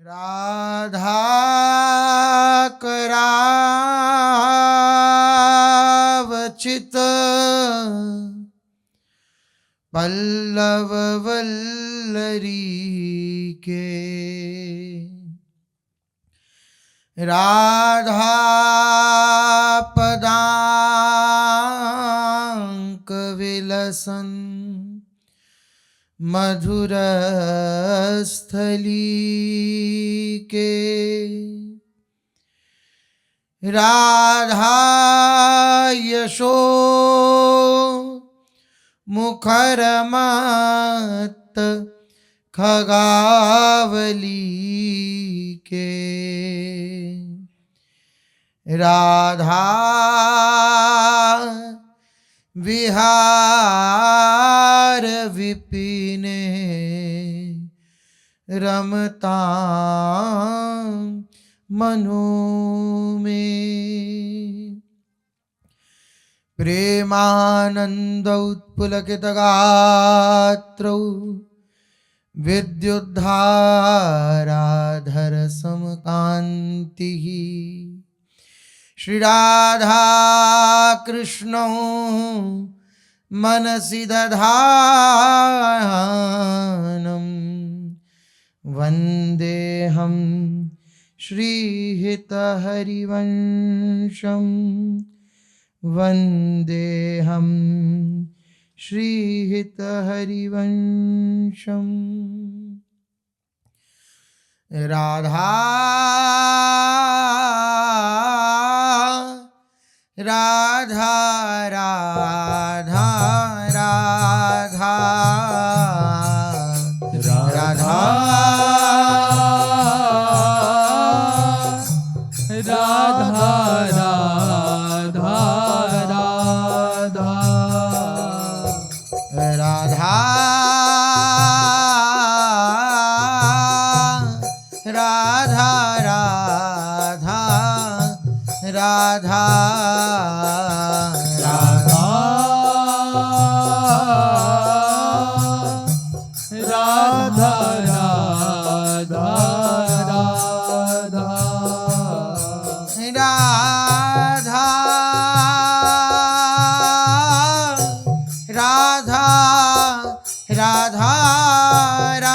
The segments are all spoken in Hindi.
राधा करावचित पल्लव वल्लरी के। राधा पदांक विलसन मधुर स्थली के। राधा यशो मुखर मत खगावली के। राधा विहार विपिने रमता मनो में। प्रेमानंद उत्पुलकित गात्रौ विद्युद्धाराधर समकांति। श्री राधा कृष्णौ मनसि दधानम् वन्देऽहं श्रीहितहरिवंशम् वन्देऽहं श्रीहितहरिवंशम्। राधा राधा राधा राधा राधा राधा राधा राधा राधा राधा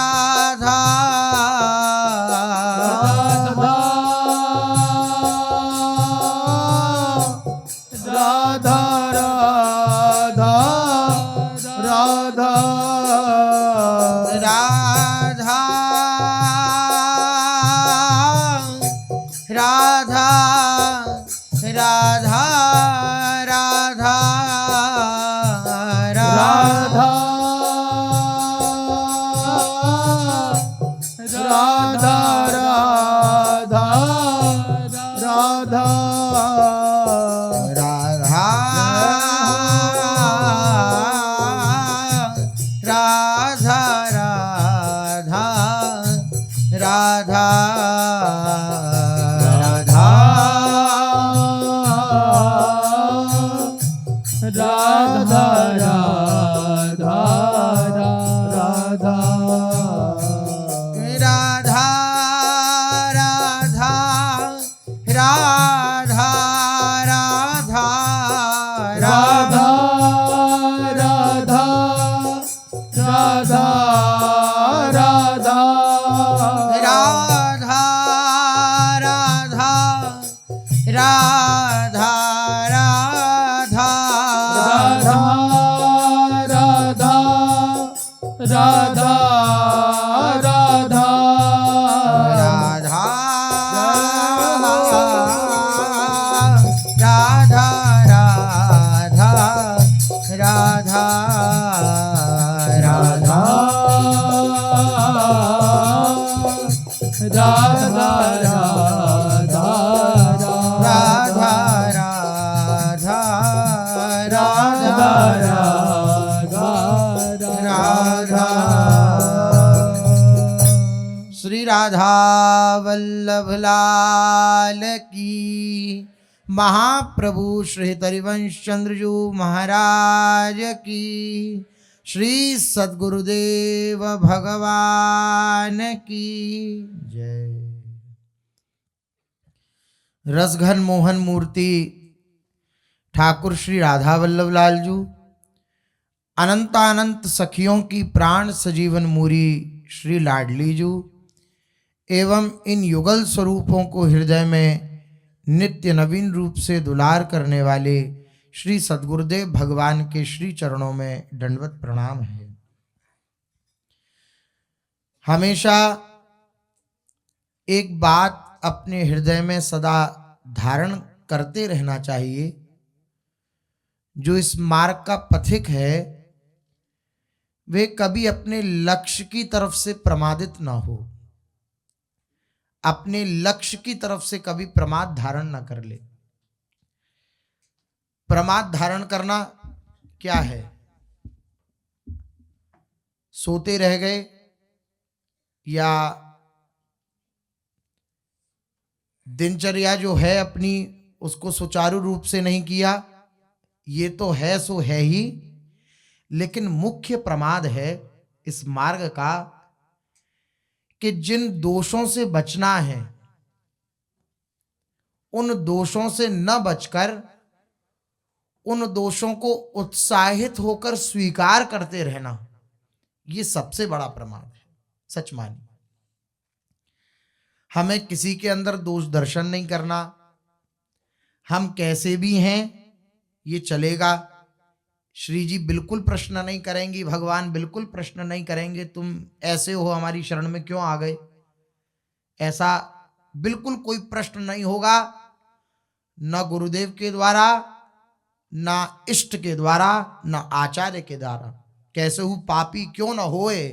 राधा श्री राधा वल्लभ लाल की, महाप्रभु श्री हरिवंश चंद्रजू महाराज की, श्री सद्गुरुदेव भगवान की जय। रसघन मोहन मूर्ति ठाकुर श्री राधा वल्लभ लाल जी, अनंतानंत सखियों की प्राण सजीवन मूरी श्री लाडली जी एवं इन युगल स्वरूपों को हृदय में नित्य नवीन रूप से दुलार करने वाले श्री सद्गुरुदेव भगवान के श्री चरणों में दंडवत प्रणाम है। हमेशा एक बात अपने हृदय में सदा धारण करते रहना चाहिए, जो इस मार्ग का पथिक है वे कभी अपने लक्ष्य की तरफ से प्रमादित ना हो, अपने लक्ष्य की तरफ से कभी प्रमाद धारण ना कर ले। प्रमाद धारण करना क्या है? सोते रह गए या दिनचर्या जो है अपनी उसको सुचारू रूप से नहीं किया, ये तो है सो है ही, लेकिन मुख्य प्रमाद है इस मार्ग का कि जिन दोषों से बचना है उन दोषों से न बचकर उन दोषों को उत्साहित होकर स्वीकार करते रहना, ये सबसे बड़ा प्रमाद है। सच मानिए, हमें किसी के अंदर दोष दर्शन नहीं करना। हम कैसे भी हैं ये चलेगा, श्री जी बिल्कुल प्रश्न नहीं करेंगी, भगवान बिल्कुल प्रश्न नहीं करेंगे तुम ऐसे हो हमारी शरण में क्यों आ गए, ऐसा बिल्कुल कोई प्रश्न नहीं होगा, न गुरुदेव के द्वारा, न इष्ट के द्वारा, न आचार्य के द्वारा। कैसे हूँ पापी क्यों न होए,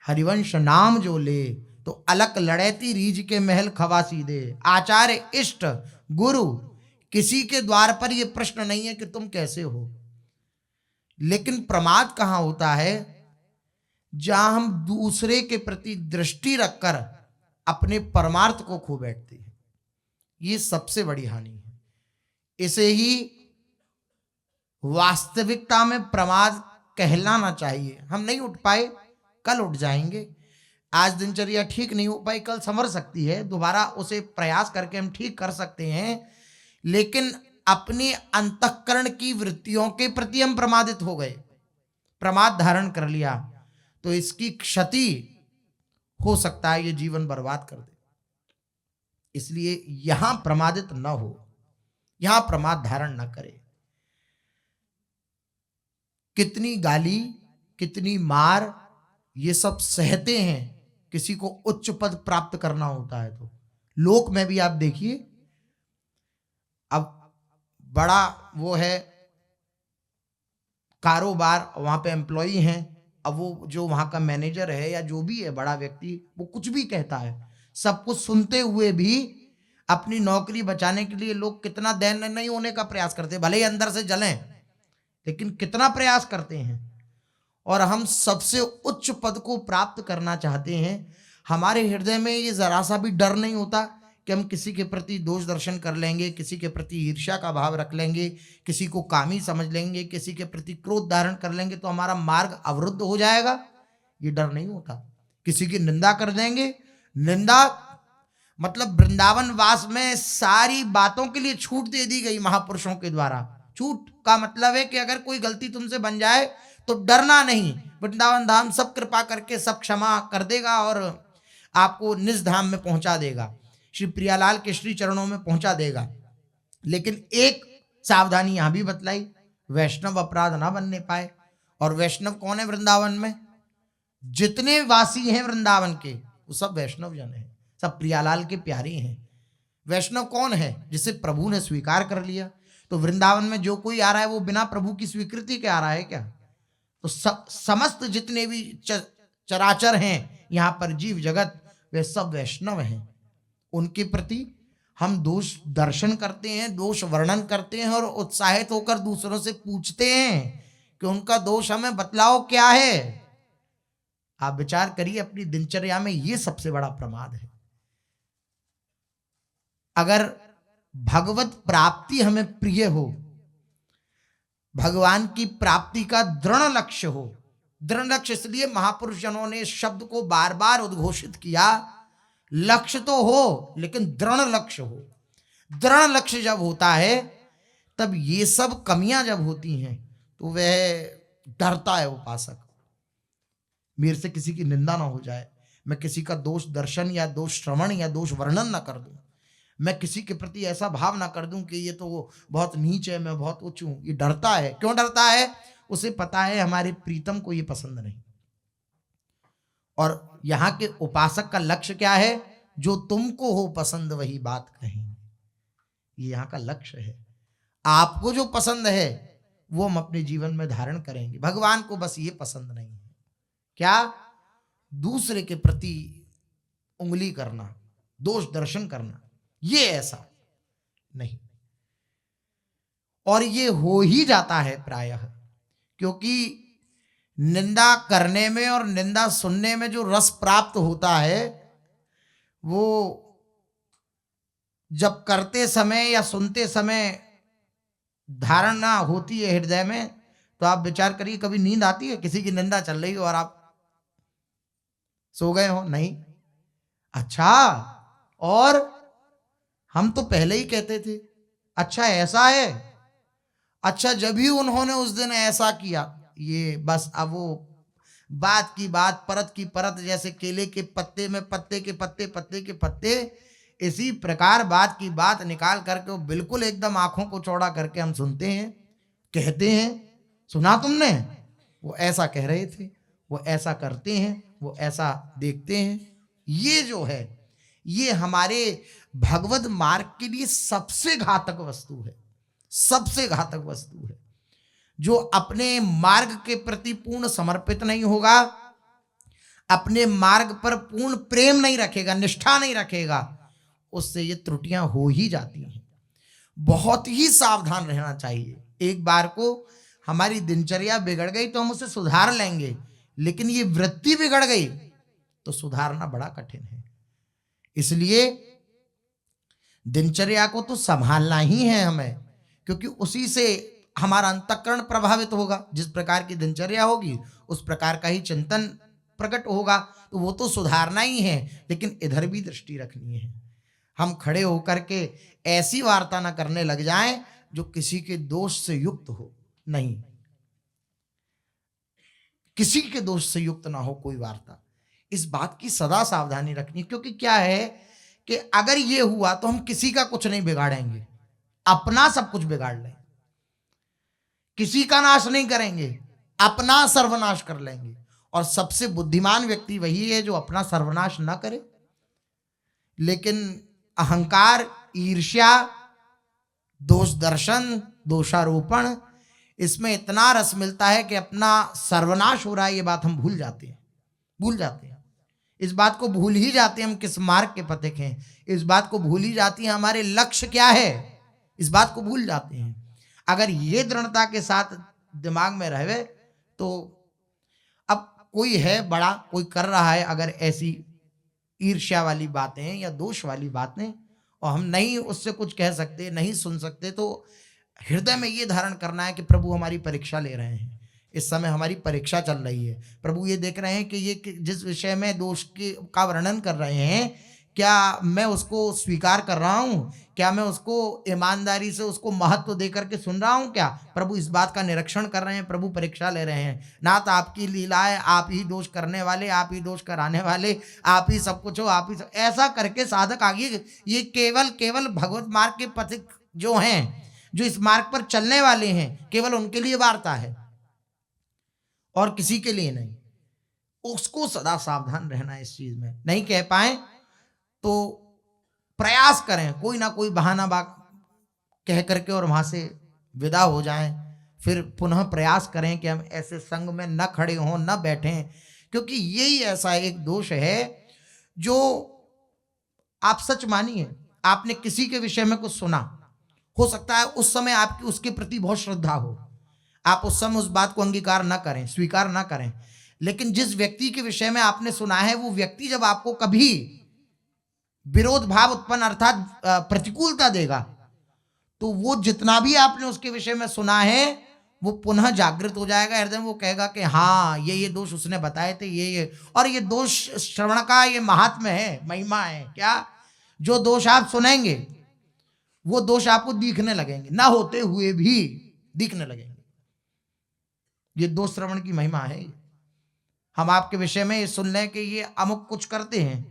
हरिवंश नाम जो ले, तो अलक लड़ैती रीझ के महल खवासी दे। आचार्य, इष्ट, गुरु, किसी के द्वार पर यह प्रश्न नहीं है कि तुम कैसे हो। लेकिन प्रमाद कहां होता है? जहां हम दूसरे के प्रति दृष्टि रखकर अपने परमार्थ को खो बैठते हैं, ये सबसे बड़ी हानि है। इसे ही वास्तविकता में प्रमाद कहलाना चाहिए। हम नहीं उठ पाए, कल उठ जाएंगे। आज दिनचर्या ठीक नहीं हो पाई, कल संवर सकती है, दोबारा उसे प्रयास करके हम ठीक कर सकते हैं। लेकिन अपनी अंतःकरण की वृत्तियों के प्रति हम प्रमादित हो गए, प्रमाद धारण कर लिया, तो इसकी क्षति हो सकता है ये जीवन बर्बाद कर दे। इसलिए यहां प्रमादित न हो, यहां प्रमाद धारण न करे। कितनी गाली, कितनी मार, ये सब सहते हैं किसी को उच्च पद प्राप्त करना होता है। तो लोक में भी आप देखिए, अब बड़ा वो है कारोबार, वहां पे एम्प्लॉई हैं, अब वो जो वहां का मैनेजर है या जो भी है बड़ा व्यक्ति, वो कुछ भी कहता है, सब कुछ सुनते हुए भी अपनी नौकरी बचाने के लिए लोग कितना दैन नहीं होने का प्रयास करते, भले ही अंदर से जलें, लेकिन कितना प्रयास करते हैं। और हम सबसे उच्च पद को प्राप्त करना चाहते हैं, हमारे हृदय में ये जरा सा भी डर नहीं होता कि हम किसी के प्रति दोष दर्शन कर लेंगे, किसी के प्रति ईर्ष्या का भाव रख लेंगे, किसी को कामी समझ लेंगे, किसी के प्रति क्रोध धारण कर लेंगे तो हमारा मार्ग अवरुद्ध हो जाएगा। ये डर नहीं होता। किसी की निंदा कर देंगे, निंदा मतलब वृंदावन वास में सारी बातों के लिए छूट दे दी गई महापुरुषों के द्वारा। छूट का मतलब है कि अगर कोई गलती तुमसे बन जाए तो डरना नहीं, वृंदावन धाम सब कृपा करके सब क्षमा कर देगा और आपको निज धाम में पहुंचा देगा, श्री प्रियालाल के श्री चरणों में पहुंचा देगा। लेकिन एक सावधानी यहां भी बतलाई, वैष्णव अपराध ना बनने पाए। और वैष्णव कौन है वृंदावन में? जितने वासी हैं वृंदावन के वो सब वैष्णव जन हैं, सब प्रियालाल के प्यारे हैं। वैष्णव कौन है? जिसे प्रभु ने स्वीकार कर लिया। तो वृंदावन में जो कोई आ रहा है वो बिना प्रभु की स्वीकृति के आ रहा है क्या? तो समस्त जितने भी चराचर हैं यहाँ पर, जीव जगत, वे सब वैष्णव हैं। उनके प्रति हम दोष दर्शन करते हैं, दोष वर्णन करते हैं और उत्साहित होकर दूसरों से पूछते हैं कि उनका दोष हमें बतलाओ क्या है। आप विचार करिए अपनी दिनचर्या में, ये सबसे बड़ा प्रमाद है। अगर भगवत प्राप्ति हमें प्रिय हो, भगवान की प्राप्ति का दृढ़ लक्ष्य हो, दृढ़ लक्ष्य इसलिए महापुरुष जनों ने इस शब्द को बार बार उद्घोषित किया, लक्ष्य तो हो लेकिन दृढ़ लक्ष्य हो। दृढ़ लक्ष्य जब होता है तब ये सब कमियां जब होती हैं तो वह डरता है उपासक, मेरे से किसी की निंदा ना हो जाए, मैं किसी का दोष दर्शन या दोष श्रवण या दोष वर्णन ना कर दूं, मैं किसी के प्रति ऐसा भाव ना कर दूं कि ये तो बहुत नीच है, मैं बहुत उच्च हूं। ये डरता है। क्यों डरता है? उसे पता है हमारे प्रीतम को ये पसंद नहीं। और यहां के उपासक का लक्ष्य क्या है? जो तुमको हो पसंद वही बात कहेंगे, ये यहां का लक्ष्य है। आपको जो पसंद है वो हम अपने जीवन में धारण करेंगे। भगवान को बस ये पसंद नहीं है, क्या? दूसरे के प्रति उंगली करना, दोष दर्शन करना, ये ऐसा नहीं। और ये हो ही जाता है प्रायः, क्योंकि निंदा करने में और निंदा सुनने में जो रस प्राप्त होता है वो जब करते समय या सुनते समय धारणा होती है हृदय में, तो आप विचार करिए, कभी नींद आती है? किसी की निंदा चल रही हो और आप सो गए हो? नहीं। अच्छा, और हम तो पहले ही कहते थे अच्छा ऐसा है, अच्छा जब भी उन्होंने उस दिन ऐसा किया, ये बस अब वो बात की बात, परत की परत, जैसे केले के पत्ते में पत्ते के पत्ते, पत्ते के पत्ते, इसी प्रकार बात की बात निकाल करके वो बिल्कुल एकदम आंखों को चौड़ा करके हम सुनते हैं, कहते हैं, सुना तुमने? वो ऐसा कह रहे थे, वो ऐसा करते हैं, वो ऐसा देखते हैं। ये जो है ये हमारे भगवत मार्ग के लिए सबसे घातक वस्तु है, सबसे घातक वस्तु है। जो अपने मार्ग के प्रति पूर्ण समर्पित नहीं होगा, अपने मार्ग पर पूर्ण प्रेम नहीं रखेगा, निष्ठा नहीं रखेगा, उससे ये त्रुटियां हो ही जाती हैं। बहुत ही सावधान रहना चाहिए। एक बार को हमारी दिनचर्या बिगड़ गई तो हम उसे सुधार लेंगे, लेकिन ये वृत्ति बिगड़ गई तो सुधारना बड़ा कठिन है। इसलिए दिनचर्या को तो संभालना ही है हमें, क्योंकि उसी से हमारा अंतःकरण प्रभावित होगा। जिस प्रकार की दिनचर्या होगी उस प्रकार का ही चिंतन प्रकट होगा, तो वो तो सुधारना ही है, लेकिन इधर भी दृष्टि रखनी है। हम खड़े होकर के ऐसी वार्ता ना करने लग जाएं जो किसी के दोष से युक्त हो, नहीं, किसी के दोष से युक्त ना हो कोई वार्ता। इस बात की सदा सावधानी रखनी, क्योंकि क्या है कि अगर ये हुआ तो हम किसी का कुछ नहीं बिगाड़ेंगे, अपना सब कुछ बिगाड़ लेंगे। किसी का नाश नहीं करेंगे, अपना सर्वनाश कर लेंगे। और सबसे बुद्धिमान व्यक्ति वही है जो अपना सर्वनाश ना करे, लेकिन अहंकार, ईर्ष्या, दोष दर्शन, दोषारोपण, इसमें इतना रस मिलता है कि अपना सर्वनाश हो रहा है ये बात हम भूल जाते हैं, भूल जाते हैं। इस बात को भूल ही जाते हैं हम किस मार्ग के पथिक हैं, इस बात को भूल ही जाती है हमारे लक्ष्य क्या है, इस बात को भूल जाते हैं। अगर ये दृढ़ता के साथ दिमाग में रहे तो अब कोई है बड़ा, कोई कर रहा है अगर ऐसी ईर्ष्या वाली बातें या दोष वाली बातें, और हम नहीं उससे कुछ कह सकते, नहीं सुन सकते, तो हृदय में ये धारण करना है कि प्रभु हमारी परीक्षा ले रहे हैं, इस समय हमारी परीक्षा चल रही है। प्रभु ये देख रहे हैं कि ये जिस विषय में दोष का वर्णन कर रहे हैं, क्या मैं उसको स्वीकार कर रहा हूँ, क्या मैं उसको ईमानदारी से उसको महत्व दे करके सुन रहा हूँ क्या? प्रभु इस बात का निरीक्षण कर रहे हैं, प्रभु परीक्षा ले रहे हैं। ना तो आपकी लीला है, आप ही दोष करने वाले, आप ही दोष कराने वाले, आप ही सब कुछ हो, आप ही सब, ऐसा करके साधक आगे, ये केवल भगवत मार्ग के पथिक जो हैं, जो इस मार्ग पर चलने वाले हैं, केवल उनके लिए वार्ता है और किसी के लिए नहीं। उसको सदा सावधान रहना इस चीज में। नहीं कह पाए तो प्रयास करें, कोई ना कोई बहाना कह करके और वहां से विदा हो जाएं, फिर पुनः प्रयास करें कि हम ऐसे संग में न खड़े हों, न बैठें, क्योंकि यही ऐसा एक दोष है जो आप सच मानिए, आपने किसी के विषय में कुछ सुना, हो सकता है उस समय आपकी उसके प्रति बहुत श्रद्धा हो, आप उस समय उस बात को अंगीकार ना करें, स्वीकार ना करें, लेकिन जिस व्यक्ति के विषय में आपने सुना है वो व्यक्ति जब आपको कभी विरोध भाव उत्पन्न अर्थात प्रतिकूलता देगा, तो वो जितना भी आपने उसके विषय में सुना है वो पुनः जागृत हो जाएगा हृदय में, वो कहेगा कि हाँ ये दोष उसने बताए थे, ये और ये दोष श्रवण का ये महात्म्य है, महिमा है। क्या? जो दोष आप सुनेंगे वो दोष आपको दिखने लगेंगे, ना होते हुए भी दिखने लगेंगे। ये दोष श्रवण की महिमा है। हम आपके विषय में ये सुन लें कि ये अमुक कुछ करते हैं,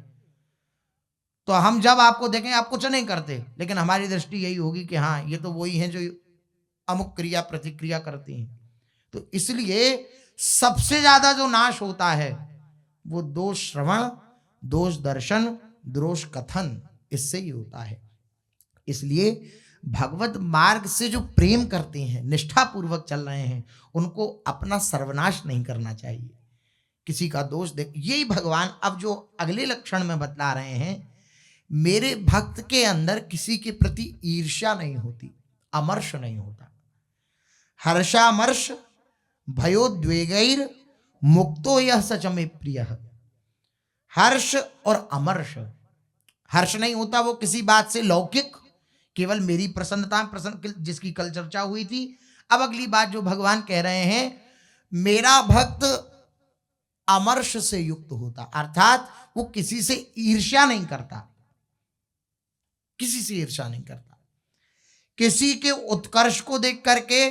तो हम जब आपको देखें आप कुछ नहीं करते, लेकिन हमारी दृष्टि यही होगी कि हाँ ये तो वही हैं जो अमुक क्रिया प्रतिक्रिया करती हैं। तो इसलिए सबसे ज्यादा जो नाश होता है वो दोष श्रवण, दोष दर्शन, दोष कथन, इससे ही होता है। इसलिए भगवत मार्ग से जो प्रेम करते हैं, निष्ठा पूर्वक चल रहे हैं, उनको अपना सर्वनाश नहीं करना चाहिए। किसी का दोष देख, यही भगवान अब जो अगले लक्षण में बतला रहे हैं, मेरे भक्त के अंदर किसी के प्रति ईर्ष्या नहीं होती, अमर्ष नहीं होता। हर्षामर्ष भयोद्वेगैर मुक्तो यह सच में प्रिय। हर्ष और अमर्ष, हर्ष नहीं होता वो किसी बात से लौकिक, केवल मेरी प्रसन्नता प्रसन्न, जिसकी कल चर्चा हुई थी। अब अगली बात जो भगवान कह रहे हैं, मेरा भक्त अमर्ष से युक्त होता, अर्थात वो किसी से ईर्ष्या नहीं करता, किसी से ईर्ष्या नहीं करता। किसी के उत्कर्ष को देख करके,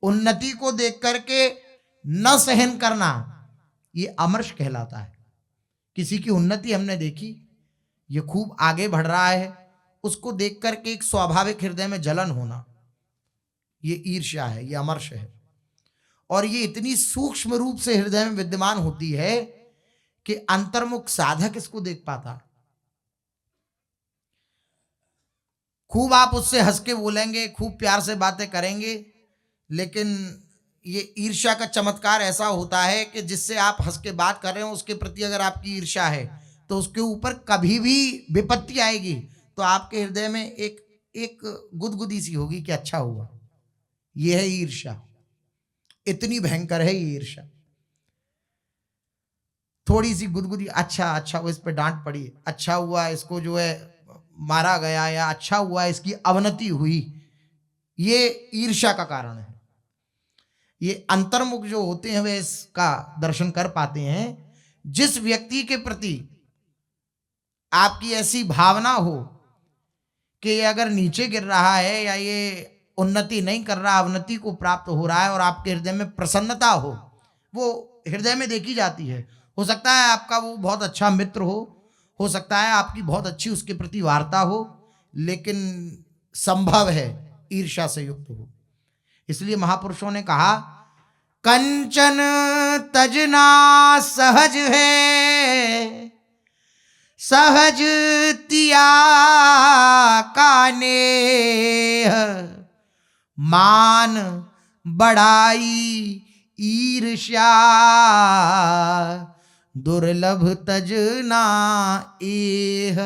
उन्नति को देख करके न सहन करना, ये अमर्ष कहलाता है। किसी की उन्नति हमने देखी, ये खूब आगे बढ़ रहा है, उसको देख करके एक स्वाभाविक हृदय में जलन होना, ये ईर्ष्या है, ये अमर्ष है। और ये इतनी सूक्ष्म रूप से हृदय में विद्यमान होती है कि अंतर्मुख साधक इसको देख पाता। खूब आप उससे हंस के बोलेंगे, खूब प्यार से बातें करेंगे, लेकिन ये ईर्ष्या का चमत्कार ऐसा होता है कि जिससे आप हंस के बात कर रहे हो, उसके प्रति अगर आपकी ईर्ष्या है तो उसके ऊपर कभी भी विपत्ति आएगी तो आपके हृदय में एक गुदगुदी सी होगी कि अच्छा हुआ। यह है ईर्ष्या, इतनी भयंकर है ये ईर्ष्या। थोड़ी सी गुदगुदी, अच्छा वो इस पे डांट पड़ी, अच्छा हुआ इसको जो है मारा गया, या अच्छा हुआ इसकी अवनति हुई, ये ईर्ष्या का कारण है। ये अंतर्मुख जो होते हैं वे इसका दर्शन कर पाते हैं। जिस व्यक्ति के प्रति आपकी ऐसी भावना हो कि ये अगर नीचे गिर रहा है या ये उन्नति नहीं कर रहा, अवनति को प्राप्त हो रहा है, और आपके हृदय में प्रसन्नता हो, वो हृदय में देखी जाती है। हो सकता है आपका वो बहुत अच्छा मित्र हो सकता है आपकी बहुत अच्छी उसके प्रति वार्ता हो, लेकिन संभव है ईर्ष्या से युक्त हो। इसलिए महापुरुषों ने कहा, कंचन तजना सहज है, सहज तिया का नेह, मान बड़ाई ईर्ष्या दुर्लभ तजना एह।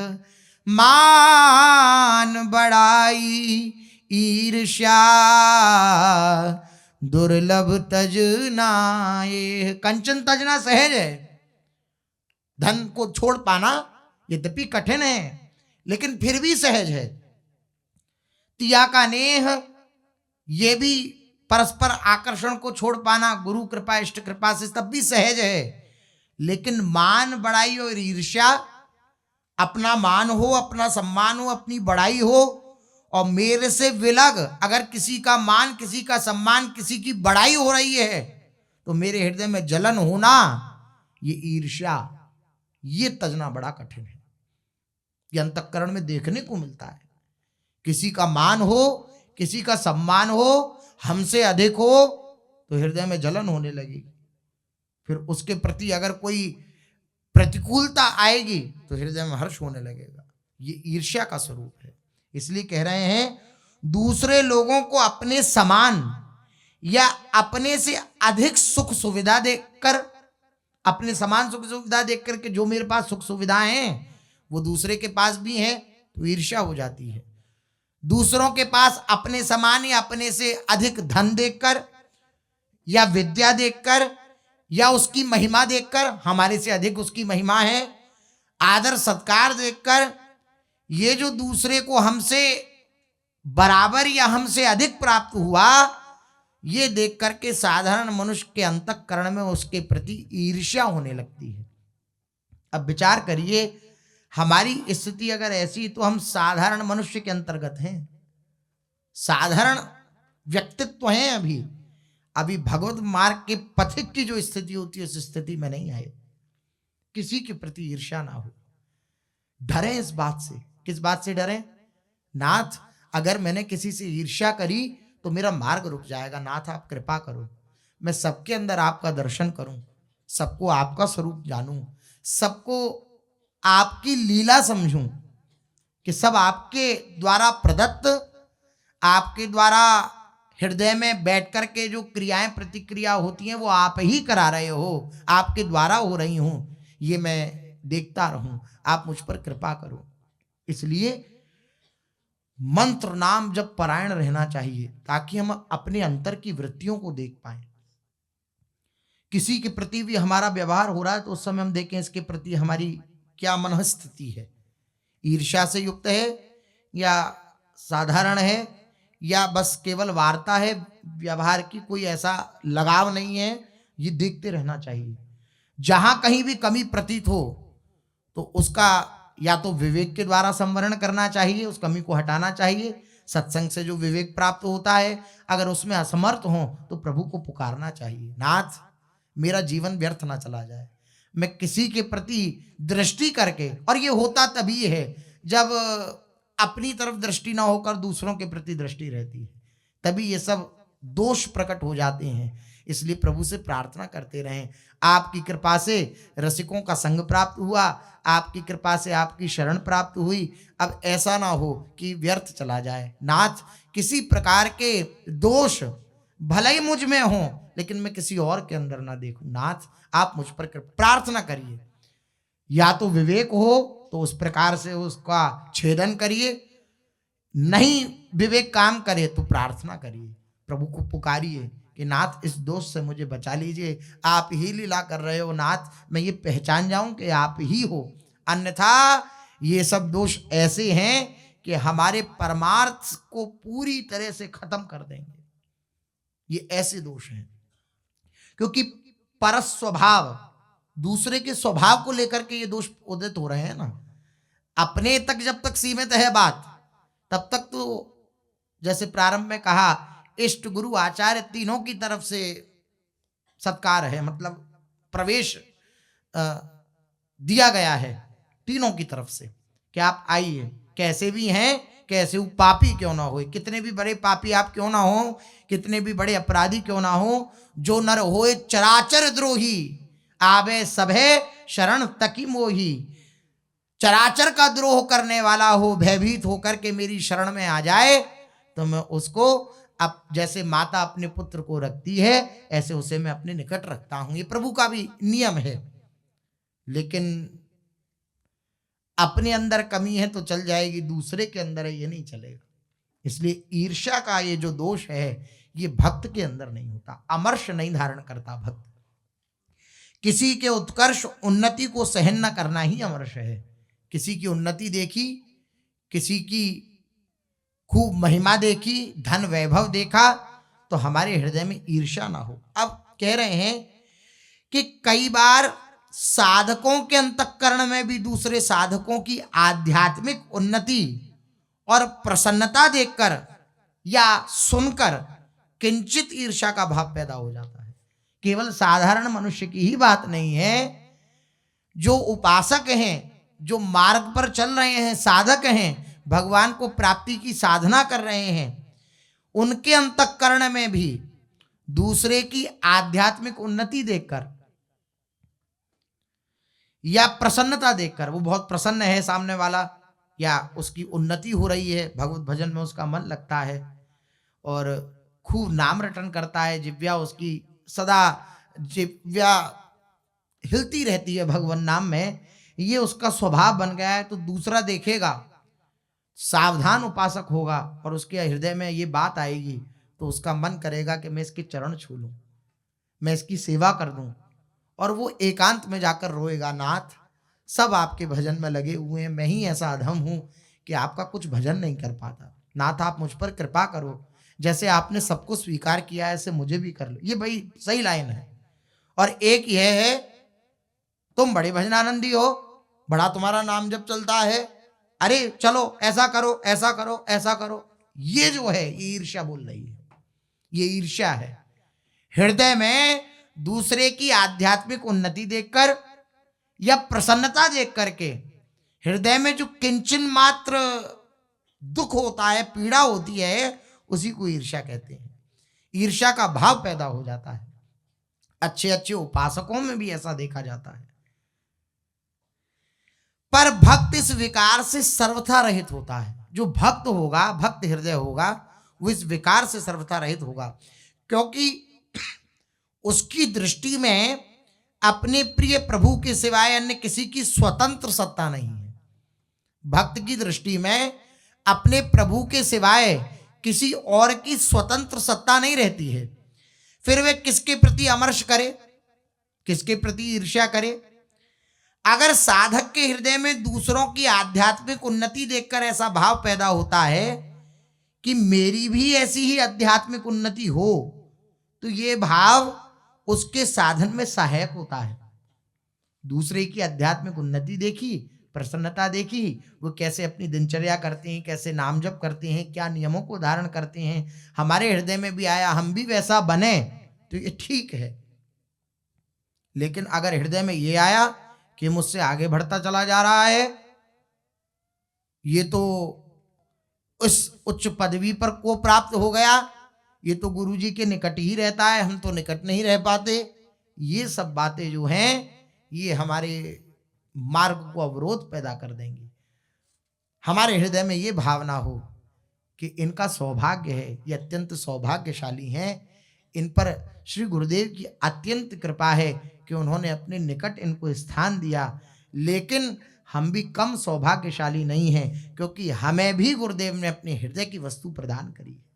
मान बड़ाई ईर्ष्या दुर्लभ तजना एह। कंचन तजना सहज है, धन को छोड़ पाना यद्यपि कठिन है लेकिन फिर भी सहज है। तिया का नेह, ये भी परस्पर आकर्षण को छोड़ पाना गुरु कृपा इष्ट कृपा से तब भी सहज है। लेकिन मान बड़ाई और ईर्ष्या, अपना मान हो, अपना सम्मान हो, अपनी बड़ाई हो, और मेरे से विलग अगर किसी का मान, किसी का सम्मान, किसी की बड़ाई हो रही है तो मेरे हृदय में जलन होना, ये ईर्ष्या, ये तजना बड़ा कठिन है। ये अंतःकरण में देखने को मिलता है। किसी का मान हो, किसी का सम्मान हो, हमसे अधिक हो तो हृदय में जलन होने लगेगी। फिर उसके प्रति अगर कोई प्रतिकूलता आएगी तो हृदय में हर्ष होने लगेगा। ये ईर्ष्या का स्वरूप है। इसलिए कह रहे हैं, दूसरे लोगों को अपने समान या अपने से अधिक सुख सुविधा देखकर, अपने समान सुख सुविधा देखकर के जो मेरे पास सुख सुविधाएं हैं वो दूसरे के पास भी है तो ईर्ष्या हो जाती है। दूसरों के पास अपने समान या अपने से अधिक धन देखकर या विद्या देखकर या उसकी महिमा देखकर, हमारे से अधिक उसकी महिमा है, आदर सत्कार देखकर, ये जो दूसरे को हमसे बराबर या हमसे अधिक प्राप्त हुआ, ये देख करके साधारण मनुष्य के अंतःकरण में उसके प्रति ईर्ष्या होने लगती है। अब विचार करिए, हमारी स्थिति अगर ऐसी तो हम साधारण मनुष्य के अंतर्गत हैं, साधारण व्यक्तित्व हैं। अभी भगवत मार्ग के पथिक की जो स्थिति होती है उस स्थिति में नहीं आए। किसी के प्रति ईर्ष्या ना हो, डरे इस बात से। किस बात से डरे? नाथ, अगर मैंने किसी से ईर्ष्या करी तो मेरा मार्ग रुक जाएगा। नाथ आप कृपा करो, मैं सबके अंदर आपका दर्शन करूं, सबको आपका स्वरूप जानूं, सबको आपकी लीला समझूं, कि सब आपके द्वारा प्रदत्त, आपके द्वारा हृदय में बैठ कर के जो क्रियाएं प्रतिक्रिया होती हैं वो आप ही करा रहे हो, आपके द्वारा हो रही हूं, ये मैं देखता रहूं। आप मुझ पर कृपा करो। इसलिए मंत्र नाम जब परायण रहना चाहिए ताकि हम अपने अंतर की वृत्तियों को देख पाएं। किसी के प्रति भी हमारा व्यवहार हो रहा है तो उस समय हम देखें इसके प्रति हमारी क्या मनस्थिति है, ईर्ष्या से युक्त है या साधारण है, या बस केवल वार्ता है, व्यवहार की कोई ऐसा लगाव नहीं है। ये देखते रहना चाहिए। जहां कहीं भी कमी प्रतीत हो तो उसका या तो विवेक के द्वारा संवरण करना चाहिए, उस कमी को हटाना चाहिए। सत्संग से जो विवेक प्राप्त होता है, अगर उसमें असमर्थ हो तो प्रभु को पुकारना चाहिए, नाथ मेरा जीवन व्यर्थ ना चला जाए। मैं किसी के प्रति दृष्टि करके, और ये होता तभी है जब अपनी तरफ दृष्टि ना होकर दूसरों के प्रति दृष्टि रहती है, तभी ये सब दोष प्रकट हो जाते हैं। इसलिए प्रभु से प्रार्थना करते रहें। आपकी कृपा से रसिकों का संग प्राप्त हुआ, आपकी कृपा से आपकी शरण प्राप्त हुई। अब ऐसा ना हो कि व्यर्थ चला जाए। नाथ, किसी प्रकार के दोष भले ही मुझ में हो लेकिन मैं किसी और के अंदर ना देखूं। नाथ आप मुझ पर प्रार्थना करिए। या तो विवेक हो तो उस प्रकार से उसका छेदन करिए, नहीं विवेक काम करे तो प्रार्थना करिए, प्रभु को पुकारिए कि नाथ इस दोष से मुझे बचा लीजिए। आप ही लीला कर रहे हो नाथ, मैं ये पहचान जाऊं कि आप ही हो, अन्यथा ये सब दोष ऐसे हैं कि हमारे परमार्थ को पूरी तरह से खत्म कर देंगे। ये ऐसे दोष हैं क्योंकि परस्वभाव, दूसरे के स्वभाव को लेकर के ये दोष उदित हो रहे हैं ना। अपने तक जब तक सीमित है बात, तब तक तो जैसे प्रारंभ में कहा, इष्ट गुरु आचार्य तीनों की तरफ से सत्कार है, मतलब प्रवेश दिया गया है तीनों की तरफ से कि आप आइए, कैसे भी हैं, कैसे पापी क्यों ना हो, कितने भी बड़े पापी आप क्यों ना हो, कितने भी बड़े अपराधी क्यों ना हो, जो नर होए चराचर द्रोही, आवे सभे शरण तकी मोही। चराचर का द्रोह करने वाला हो, भयभीत होकर के मेरी शरण में आ जाए तो मैं उसको, अब जैसे माता अपने पुत्र को रखती है ऐसे उसे मैं अपने निकट रखता हूं। ये प्रभु का भी नियम है। लेकिन अपने अंदर कमी है तो चल जाएगी, दूसरे के अंदर है ये नहीं चलेगा। इसलिए ईर्ष्या का ये जो दोष है ये भक्त के अंदर नहीं होता, अमर्ष नहीं धारण करता भक्त। किसी के उत्कर्ष उन्नति को सहन न करना ही अमर्ष है। किसी की उन्नति देखी, किसी की खूब महिमा देखी, धन वैभव देखा तो हमारे हृदय में ईर्ष्या ना हो। अब कह रहे हैं कि कई बार साधकों के अंतःकरण में भी दूसरे साधकों की आध्यात्मिक उन्नति और प्रसन्नता देखकर या सुनकर किंचित ईर्ष्या का भाव पैदा हो जाता है। केवल साधारण मनुष्य की ही बात नहीं है, जो उपासक हैं, जो मार्ग पर चल रहे हैं, साधक हैं, भगवान को प्राप्ति की साधना कर रहे हैं, उनके अंतःकरण में भी दूसरे की आध्यात्मिक उन्नति देखकर या प्रसन्नता देखकर, वो बहुत प्रसन्न है सामने वाला, या उसकी उन्नति हो रही है, भगवत भजन में उसका मन लगता है और खूब नाम रटन करता है, जिव्या उसकी सदा जिव्या हिलती रहती है भगवान नाम में, ये उसका स्वभाव बन गया है, तो दूसरा देखेगा, सावधान उपासक होगा और उसके हृदय में ये बात आएगी तो उसका मन करेगा कि मैं इसके चरण छू लूं, मैं इसकी सेवा कर दूं, और वो एकांत में जाकर रोएगा, नाथ सब आपके भजन में लगे हुए हैं, मैं ही ऐसा अधम हूं कि आपका कुछ भजन नहीं कर पाता। नाथ आप मुझ पर कृपा करो, जैसे आपने सबको स्वीकार किया ऐसे मुझे भी कर लो। ये भाई सही लाइन है। और एक यह है, तुम बड़े भजनानंदी हो, बड़ा तुम्हारा नाम जब चलता है, अरे चलो ऐसा करो ऐसा करो ऐसा करो। ये जो है ये ईर्ष्या बोल रही है, ये ईर्ष्या है। हृदय में दूसरे की आध्यात्मिक उन्नति देखकर या प्रसन्नता देख करके हृदय में जो किंचन मात्र दुख होता है, पीड़ा होती है, उसी को ईर्ष्या कहते हैं। ईर्ष्या का भाव पैदा हो जाता है। अच्छे अच्छे उपासकों में भी ऐसा देखा जाता है। पर भक्त इस विकार से सर्वथा रहित होता है। जो भक्त होगा, भक्त हृदय होगा, वो इस विकार से सर्वथा रहित होगा, क्योंकि उसकी दृष्टि में अपने प्रिय प्रभु के सिवाय अन्य किसी की स्वतंत्र सत्ता नहीं है। भक्त की दृष्टि में अपने प्रभु के सिवाय किसी और की स्वतंत्र सत्ता नहीं रहती है। फिर वे किसके प्रति अमर्ष करे, किसके प्रति ईर्ष्या करे। अगर साधक के हृदय में दूसरों की आध्यात्मिक उन्नति देखकर ऐसा भाव पैदा होता है कि मेरी भी ऐसी ही आध्यात्मिक उन्नति हो, तो ये भाव उसके साधन में सहायक होता है। दूसरे की आध्यात्मिक उन्नति देखी, प्रसन्नता देखी, वो कैसे अपनी दिनचर्या करते हैं, कैसे नाम जप करते हैं, क्या नियमों को धारण करते हैं, हमारे हृदय में भी आया, हम भी वैसा बने, तो ये ठीक है। लेकिन अगर हृदय में ये आया कि मुझसे आगे बढ़ता चला जा रहा है, ये तो उस उच्च पदवी पर को प्राप्त हो गया, ये तो गुरु जी के निकट ही रहता है, हम तो निकट नहीं रह पाते, ये सब बातें जो हैं ये हमारे मार्ग को अवरोध पैदा कर देंगी। हमारे हृदय में ये भावना हो कि इनका सौभाग्य है, ये अत्यंत सौभाग्यशाली हैं, इन पर श्री गुरुदेव की अत्यंत कृपा है कि उन्होंने अपने निकट इनको स्थान दिया। लेकिन हम भी कम सौभाग्यशाली नहीं हैं, क्योंकि हमें भी गुरुदेव ने अपने हृदय की वस्तु प्रदान करी है।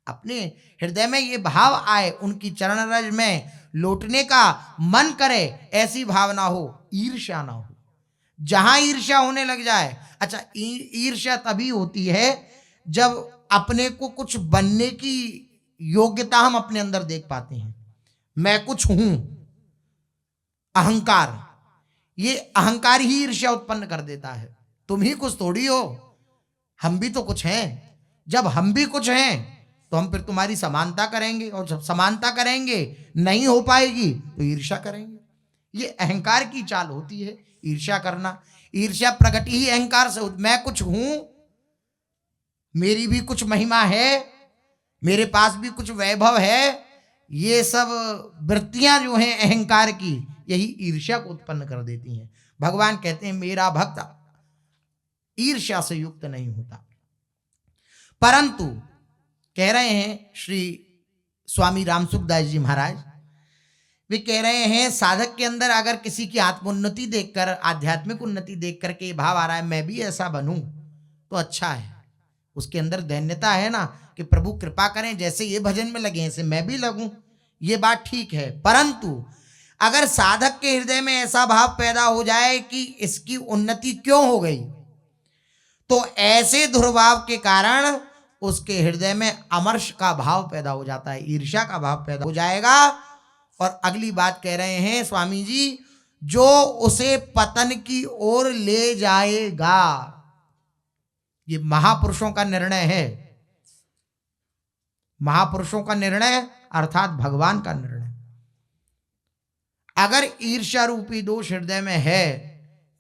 अपने हृदय में ये भाव आए, उनकी चरण रज में लौटने का मन करे, ऐसी भावना हो, ईर्ष्या ना हो। जहां ईर्ष्या होने लग जाए, अच्छा ईर्ष्या तभी होती है जब अपने को कुछ बनने की योग्यता हम अपने अंदर देख पाते हैं। मैं कुछ हूं, अहंकार, ये अहंकार ही ईर्ष्या उत्पन्न कर देता है। तुम ही कुछ थोड़ी हो, हम भी तो कुछ हैं। जब हम भी कुछ हैं तो हम फिर तुम्हारी समानता करेंगे, और जब समानता करेंगे नहीं हो पाएगी तो ईर्ष्या करेंगे। ये अहंकार की चाल होती है, ईर्ष्या करना। ईर्ष्या प्रकट ही अहंकार से होती। मैं कुछ हूं, मेरी भी कुछ महिमा है, मेरे पास भी कुछ वैभव है, ये सब वृत्तियां जो हैं अहंकार की, यही ईर्ष्या को उत्पन्न कर देती हैं। भगवान कहते हैं मेरा भक्त ईर्ष्या से युक्त नहीं होता। परंतु कह रहे हैं श्री स्वामी रामसुखदास जी महाराज, वे कह रहे हैं साधक के अंदर अगर किसी की आत्मोन्नति देखकर, आध्यात्मिक उन्नति देख करके भाव आ रहा है मैं भी ऐसा बनूं, तो अच्छा है। उसके अंदर दैन्यता है ना कि प्रभु कृपा करें, जैसे ये भजन में लगे ऐसे मैं भी लगूं, ये बात ठीक है। परंतु अगर साधक के हृदय में ऐसा भाव पैदा हो जाए कि इसकी उन्नति क्यों हो गई, तो ऐसे दुर्भाव के कारण उसके हृदय में अमर्ष का भाव पैदा हो जाता है, ईर्ष्या का भाव पैदा हो जाएगा। और अगली बात कह रहे हैं स्वामी जी, जो उसे पतन की ओर ले जाएगा। ये महापुरुषों का निर्णय है, महापुरुषों का निर्णय अर्थात भगवान का निर्णय। अगर ईर्ष्या रूपी दोष हृदय में है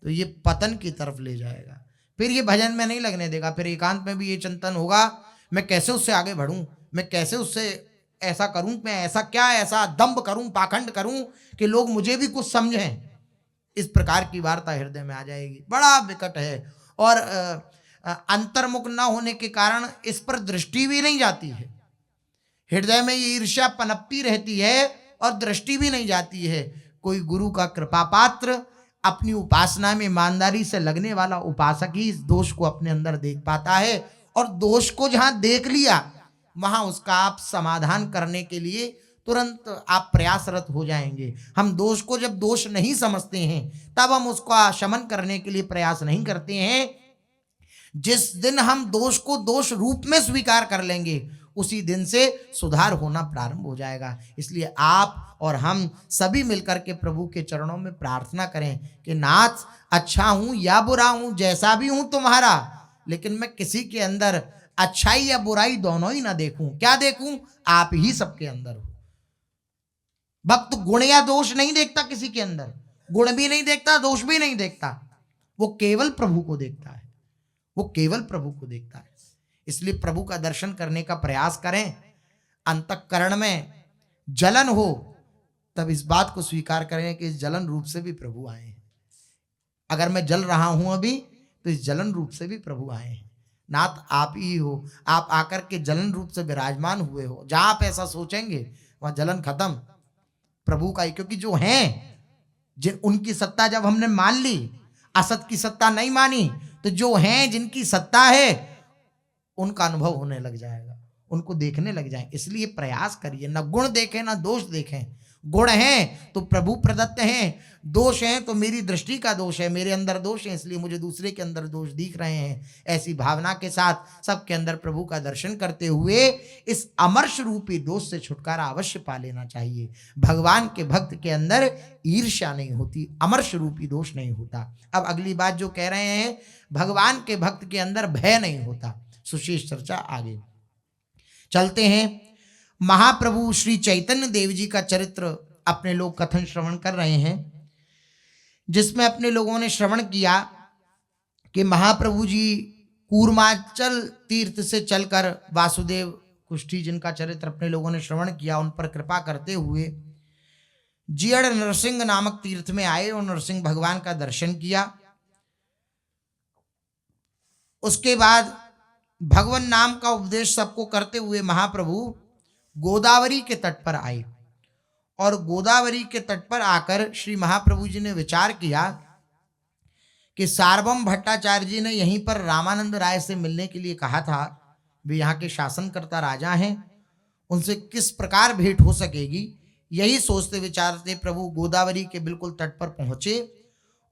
तो ये पतन की तरफ ले जाएगा। फिर ये भजन में नहीं लगने देगा, फिर एकांत में भी ये चिंतन होगा मैं कैसे उससे आगे बढ़ूं, मैं कैसे उससे ऐसा करूं, मैं ऐसा क्या ऐसा दंभ करूं, पाखंड करूं कि लोग मुझे भी कुछ समझें। इस प्रकार की वार्ता हृदय में आ जाएगी, बड़ा विकट है। और अंतर्मुख न होने के कारण इस पर दृष्टि भी नहीं जाती है। हृदय में ये ईर्ष्या पनपती रहती है और दृष्टि भी नहीं जाती है। कोई गुरु का कृपा पात्र, अपनी उपासना में ईमानदारी से लगने वाला उपासक ही इस दोष को अपने अंदर देख पाता है। और दोष को जहां देख लिया वहां उसका आप समाधान करने के लिए तुरंत आप प्रयासरत हो जाएंगे। हम दोष को जब दोष नहीं समझते हैं तब हम उसका शमन करने के लिए प्रयास नहीं करते हैं। जिस दिन हम दोष को दोष रूप में स्वीकार कर लेंगे उसी दिन से सुधार होना प्रारंभ हो जाएगा। इसलिए आप और हम सभी मिलकर के प्रभु के चरणों में प्रार्थना करें कि नाथ, अच्छा हूं या बुरा हूं, जैसा भी हूं तुम्हारा, लेकिन मैं किसी के अंदर अच्छाई या बुराई दोनों ही ना देखूं। क्या देखूं? आप ही सबके अंदर हो। भक्त गुण या दोष नहीं देखता किसी के अंदर, गुण भी नहीं देखता, दोष भी नहीं देखता, वो केवल प्रभु को देखता है, वो केवल प्रभु को देखता है। इसलिए प्रभु का दर्शन करने का प्रयास करें। अंतःकरण में जलन हो तब इस बात को स्वीकार करें कि इस जलन रूप से भी प्रभु आए हैं। अगर मैं जल रहा हूं अभी तो इस जलन रूप से भी प्रभु आए हैं। नाथ आप ही हो, आप आकर के जलन रूप से विराजमान हुए हो। जहां आप ऐसा सोचेंगे वहां जलन खत्म, प्रभु का ही। क्योंकि जो हैं जिन उनकी सत्ता जब हमने मान ली, असत की सत्ता नहीं मानी, तो जो हैं जिनकी सत्ता है उनका अनुभव होने लग जाएगा, उनको देखने लग जाए। इसलिए प्रयास करिए, न गुण देखें न दोष देखें। गुण हैं तो प्रभु प्रदत्त हैं, दोष हैं तो मेरी दृष्टि का दोष है, मेरे अंदर दोष है इसलिए मुझे दूसरे के अंदर दोष दिख रहे हैं। ऐसी भावना के साथ सबके अंदर प्रभु का दर्शन करते हुए इस अमर्ष रूपी दोष से छुटकारा अवश्य पा लेना चाहिए। भगवान के भक्त के अंदर ईर्ष्या नहीं होती, अमर्ष रूपी दोष नहीं होता। अब अगली बात जो कह रहे हैं, भगवान के भक्त के अंदर भय नहीं होता। सुशेष चर्चा आगे चलते हैं। महाप्रभु श्री चैतन्य देव जी का चरित्र अपने लोग कथन श्रवण कर रहे हैं, जिसमें अपने लोगों ने श्रवण किया कि महाप्रभु जी कूर्मांचल तीर्थ से चलकर वासुदेव कुष्ठी जिनका चरित्र अपने लोगों ने श्रवण किया, उन पर कृपा करते हुए जियड़ नरसिंह नामक तीर्थ में आए और नरसिंह भगवान का दर्शन किया। उसके बाद भगवान नाम का उपदेश सबको करते हुए महाप्रभु गोदावरी के तट पर आए और गोदावरी के तट पर आकर श्री महाप्रभु जी ने विचार किया कि सार्वभौम भट्टाचार्य जी ने यहीं पर रामानंद राय से मिलने के लिए कहा था। वे यहाँ के शासनकर्ता राजा हैं, उनसे किस प्रकार भेंट हो सकेगी। यही सोचते विचारते प्रभु गोदावरी के बिल्कुल तट पर पहुंचे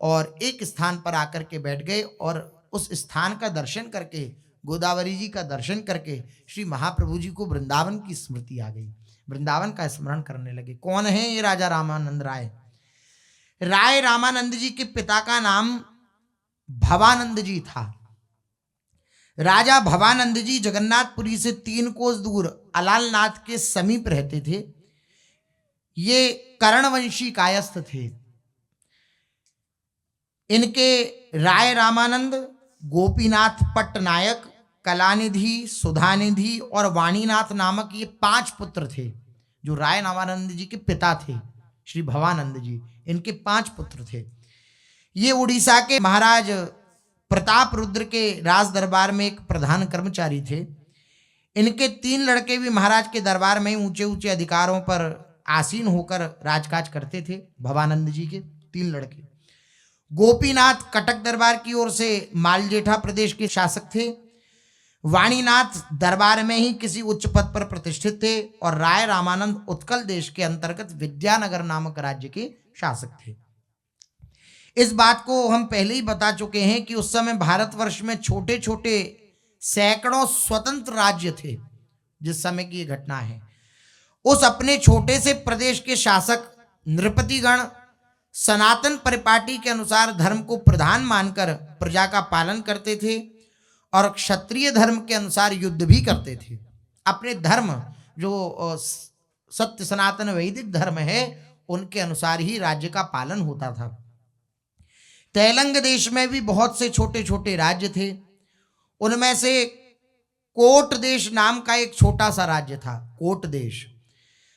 और एक स्थान पर आकर के बैठ गए और उस स्थान का दर्शन करके, गोदावरी जी का दर्शन करके श्री महाप्रभु जी को वृंदावन की स्मृति आ गई, वृंदावन का स्मरण करने लगे। कौन है ये राजा रामानंद राय? राय रामानंद जी के पिता का नाम भवानंद जी था। राजा भवानंद जी जगन्नाथपुरी से 3 कोस दूर अलालनाथ के समीप रहते थे। ये कर्णवंशी कायस्थ थे। इनके राय रामानंद, गोपीनाथ पट्टनायक, कलानिधि, सुधानिधि और वाणीनाथ नामक ये 5 पुत्र थे जो राय रामानंद जी के पिता थे। श्री भवानंद जी, इनके 5 पुत्र थे। ये उड़ीसा के महाराज प्रताप रुद्र के राज दरबार में एक प्रधान कर्मचारी थे। इनके 3 लड़के भी महाराज के दरबार में ऊंचे ऊंचे अधिकारों पर आसीन होकर राजकाज करते थे। भवानंद जी के 3 लड़के। गोपीनाथ कटक दरबार की ओर से मालजेठा प्रदेश के शासक थे। वाणीनाथ दरबार में ही किसी उच्च पद पर प्रतिष्ठित थे और राय रामानंद उत्कल देश के अंतर्गत विद्यानगर नामक राज्य के शासक थे। इस बात को हम पहले ही बता चुके हैं कि उस समय भारतवर्ष में छोटे छोटे सैकड़ों स्वतंत्र राज्य थे। जिस समय की ये घटना है, उस अपने छोटे से प्रदेश के शासक नृपतिगण सनातन परिपाटी के अनुसार धर्म को प्रधान मानकर प्रजा का पालन करते थे और क्षत्रिय धर्म के अनुसार युद्ध भी करते थे। अपने धर्म जो सत्य सनातन वैदिक धर्म है उनके अनुसार ही राज्य का पालन होता था। तेलंग देश में भी बहुत से छोटे छोटे राज्य थे। उनमें से कोट देश नाम का एक छोटा सा राज्य था, कोट देश,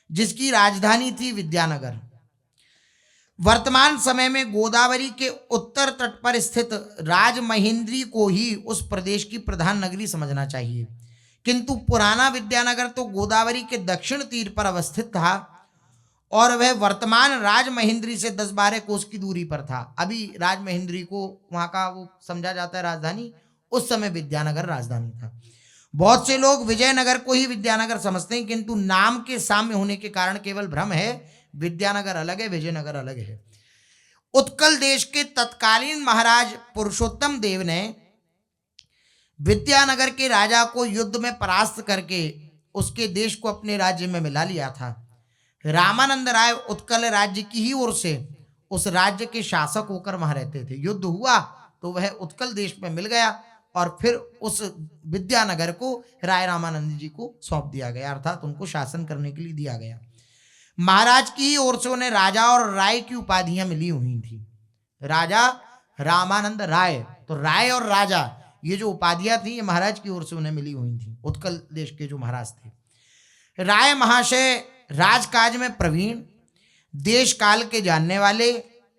जिसकी राजधानी थी विद्यानगर। वर्तमान समय में गोदावरी के उत्तर तट पर स्थित राजमहेंद्री को ही उस प्रदेश की प्रधान नगरी समझना चाहिए, किंतु पुराना विद्यानगर तो गोदावरी के दक्षिण तीर पर अवस्थित था और वह वर्तमान राजमहेंद्री से 10-12 कोस की दूरी पर था। अभी राजमहेंद्री को वहाँ का वो समझा जाता है राजधानी, उस समय विद्यानगर राजधानी था। बहुत से लोग विजयनगर को ही विद्यानगर समझते हैं, किंतु नाम के साम्य होने के कारण केवल भ्रम है। विद्यानगर अलग है, विजयनगर अलग है। उत्कल देश के तत्कालीन महाराज पुरुषोत्तम देव ने विद्यानगर के राजा को युद्ध में परास्त करके उसके देश को अपने राज्य में मिला लिया था। रामानंद राय उत्कल राज्य की ही ओर से उस राज्य के शासक होकर वहां रहते थे। युद्ध हुआ तो वह उत्कल देश में मिल गया और फिर उस विद्यानगर को राय रामानंद जी को सौंप दिया गया, अर्थात उनको शासन करने के लिए दिया गया। महाराज की ओर से उन्हें राजा और राय की उपाधियां मिली हुई थी। राजा रामानंद राय, तो राय और राजा ये जो उपाधियां थी ये महाराज की ओर से उन्हें मिली हुई थी, उत्कल देश के जो महाराज थे। राय महाशय राजकाज में प्रवीण, देश काल के जानने वाले,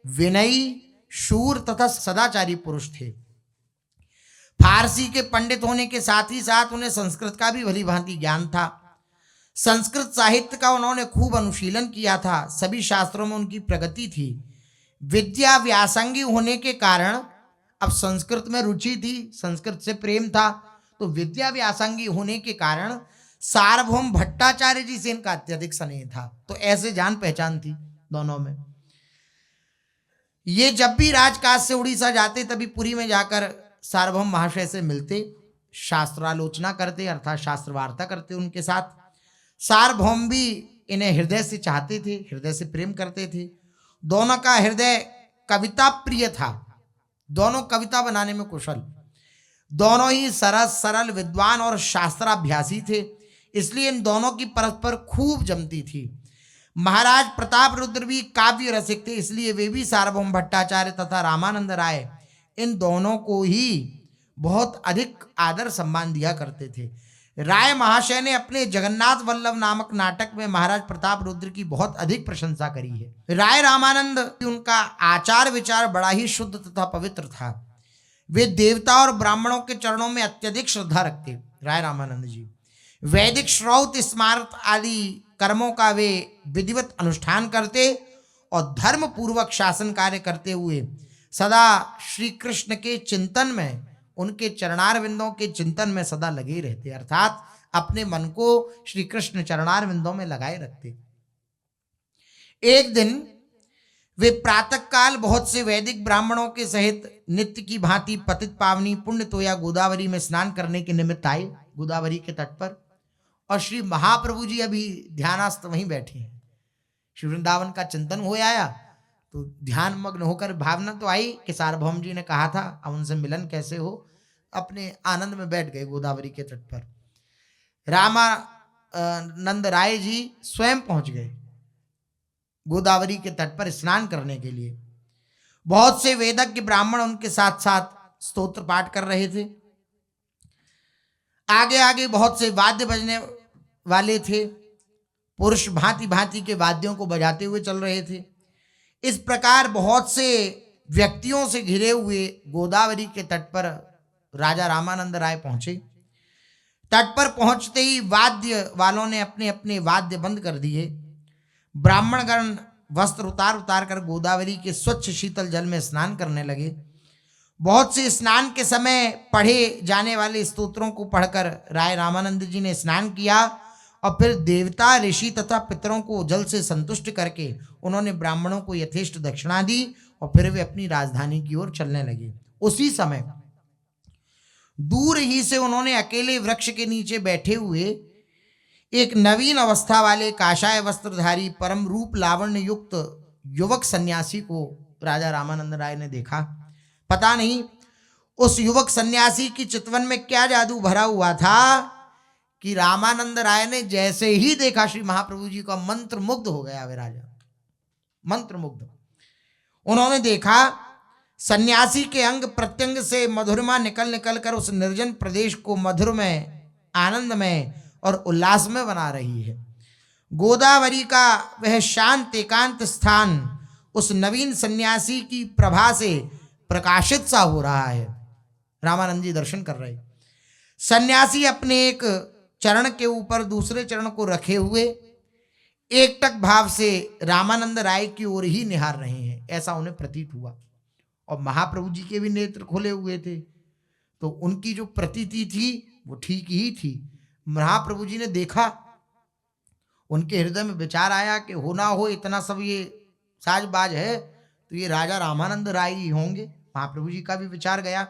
विनयी, शूर तथा सदाचारी पुरुष थे। फारसी के पंडित होने के साथ ही साथ उन्हें संस्कृत का भी भली भांति ज्ञान था। संस्कृत साहित्य का उन्होंने खूब अनुशीलन किया था। सभी शास्त्रों में उनकी प्रगति थी। विद्या व्यासंगी होने के कारण, अब संस्कृत में रुचि थी, संस्कृत से प्रेम था, तो विद्या व्यासंगी होने के कारण सार्वभौम भट्टाचार्य जी से इनका अत्यधिक स्नेह था। तो ऐसे जान पहचान थी दोनों में। ये जब भी राजकाज से उड़ीसा जाते तभी पुरी में जाकर सार्वभौम महाशय से मिलते, शास्त्रालोचना करते, अर्थात शास्त्र वार्ता करते उनके साथ। सार्वभौम भी इन्हें हृदय से चाहते थे, हृदय से प्रेम करते थे। दोनों का हृदय कविता प्रिय था, दोनों कविता बनाने में कुशल, दोनों ही सरस सरल विद्वान और शास्त्राभ्यासी थे, इसलिए इन दोनों की परस्पर खूब जमती थी। महाराज प्रताप रुद्र भी काव्य रसिक थे, इसलिए वे भी सार्वभौम भट्टाचार्य तथा रामानंद राय इन दोनों को ही बहुत अधिक आदर सम्मान दिया करते थे। राय महाशय ने अपने जगन्नाथ वल्लभ नामक नाटक में महाराज प्रताप रुद्र की बहुत अधिक प्रशंसा करी है। राय रामानंद, उनका आचार विचार बड़ा ही शुद्ध तथा पवित्र था। वे देवता और ब्राह्मणों के चरणों में अत्यधिक श्रद्धा रखते। राय रामानंद जी वैदिक श्रौत स्मारत आदि कर्मों का वे विधिवत अनुष्ठान करते और धर्म पूर्वक शासन कार्य करते हुए सदा श्री कृष्ण के चिंतन में, उनके चरणारविंदों के चिंतन में सदा लगे रहते, अर्थात अपने मन को श्री कृष्ण चरणारविंदों में लगाए रखते। एक दिन वे प्रातःकाल बहुत से वैदिक ब्राह्मणों के सहित नित्य की भांति पतित पावनी पुण्य तोया गोदावरी में स्नान करने के निमित्त आए, गोदावरी के तट पर। और श्री महाप्रभु जी अभी ध्यानास्त वहीं बैठे हैं। श्री वृंदावन का चिंतन हो आया तो ध्यान मग्न होकर भावना तो आई कि सार्वभौम जी ने कहा था, अब उनसे मिलन कैसे हो, अपने आनंद में बैठ गए गोदावरी के तट पर। रामानंद राय जी स्वयं पहुंच गए गोदावरी के तट पर स्नान करने के लिए। बहुत से वेदज्ञ ब्राह्मण उनके साथ साथ स्तोत्र पाठ कर रहे थे। आगे आगे बहुत से वाद्य बजने वाले थे, पुरुष भांति भांति के वाद्यों को बजाते हुए चल रहे थे। इस प्रकार बहुत से व्यक्तियों से घिरे हुए गोदावरी के तट पर राजा रामानंद राय पहुंचे। तट पर पहुंचते ही वाद्य वालों ने अपने अपने वाद्य बंद कर दिए। ब्राह्मणगण वस्त्र उतार उतार कर गोदावरी के स्वच्छ शीतल जल में स्नान करने लगे। बहुत से स्नान के समय पढ़े जाने वाले स्तोत्रों को पढ़कर राय रामानंद जी ने स्नान किया और फिर देवता, ऋषि तथा पितरों को जल से संतुष्ट करके उन्होंने ब्राह्मणों को यथेष्ट दक्षिणा दी और फिर वे अपनी राजधानी की ओर चलने लगे। उसी समय दूर ही से उन्होंने अकेले वृक्ष के नीचे बैठे हुए एक नवीन अवस्था वाले काषाय वस्त्रधारी परम रूप लावण्य युक्त युवक सन्यासी को राजा रामानंद राय ने देखा। पता नहीं उस युवक सन्यासी की चितवन में क्या जादू भरा हुआ था कि रामानंद राय ने जैसे ही देखा श्री महाप्रभु जी को मंत्र मुग्ध हो गया। वे राजा मंत्र मुग्ध। उन्होंने देखा सन्यासी के अंग प्रत्यंग से मधुरमा निकल निकल कर उस निर्जन प्रदेश को मधुर में, आनंद में और उल्लास में बना रही है। गोदावरी का वह शांत एकांत स्थान उस नवीन सन्यासी की प्रभा से प्रकाशित सा हो रहा है। रामानंद जी दर्शन कर रहे। सन्यासी अपने एक चरण के ऊपर दूसरे चरण को रखे हुए एकटक भाव से रामानंद राय की ओर ही निहार रहे हैं, ऐसा उन्हें प्रतीत हुआ। और महाप्रभु जी के भी नेत्र खोले हुए थे, तो उनकी जो प्रतीति थी वो ठीक ही थी। महाप्रभु जी ने देखा, उनके हृदय में विचार आया कि हो ना हो इतना सब ये साजबाज है तो ये राजा रामानंद राय ही होंगे। महाप्रभु जी का भी विचार गया।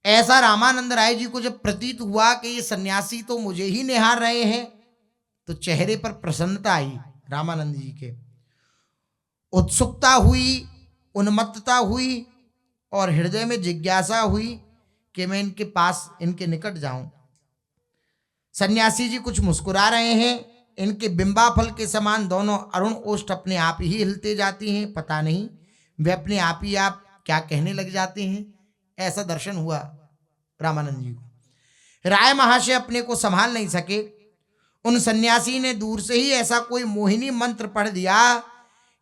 ऐसा रामानंद राय जी को जब प्रतीत हुआ कि ये सन्यासी तो मुझे ही निहार रहे हैं, तो चेहरे पर प्रसन्नता आई रामानंद जी के। उत्सुकता हुई, उन्मत्तता हुई और हृदय में जिज्ञासा हुई कि मैं इनके पास, इनके निकट जाऊं। सन्यासी जी कुछ मुस्कुरा रहे हैं, इनके बिंबाफल के समान दोनों अरुण ओष्ठ अपने आप ही हिलते जाती हैं, पता नहीं वे अपने आप ही आप क्या कहने लग जाते हैं। ऐसा दर्शन हुआ रामानंद जी को। राय महाशय अपने को संभाल नहीं सके। उन सन्यासी ने दूर से ही ऐसा कोई मोहिनी मंत्र पढ़ दिया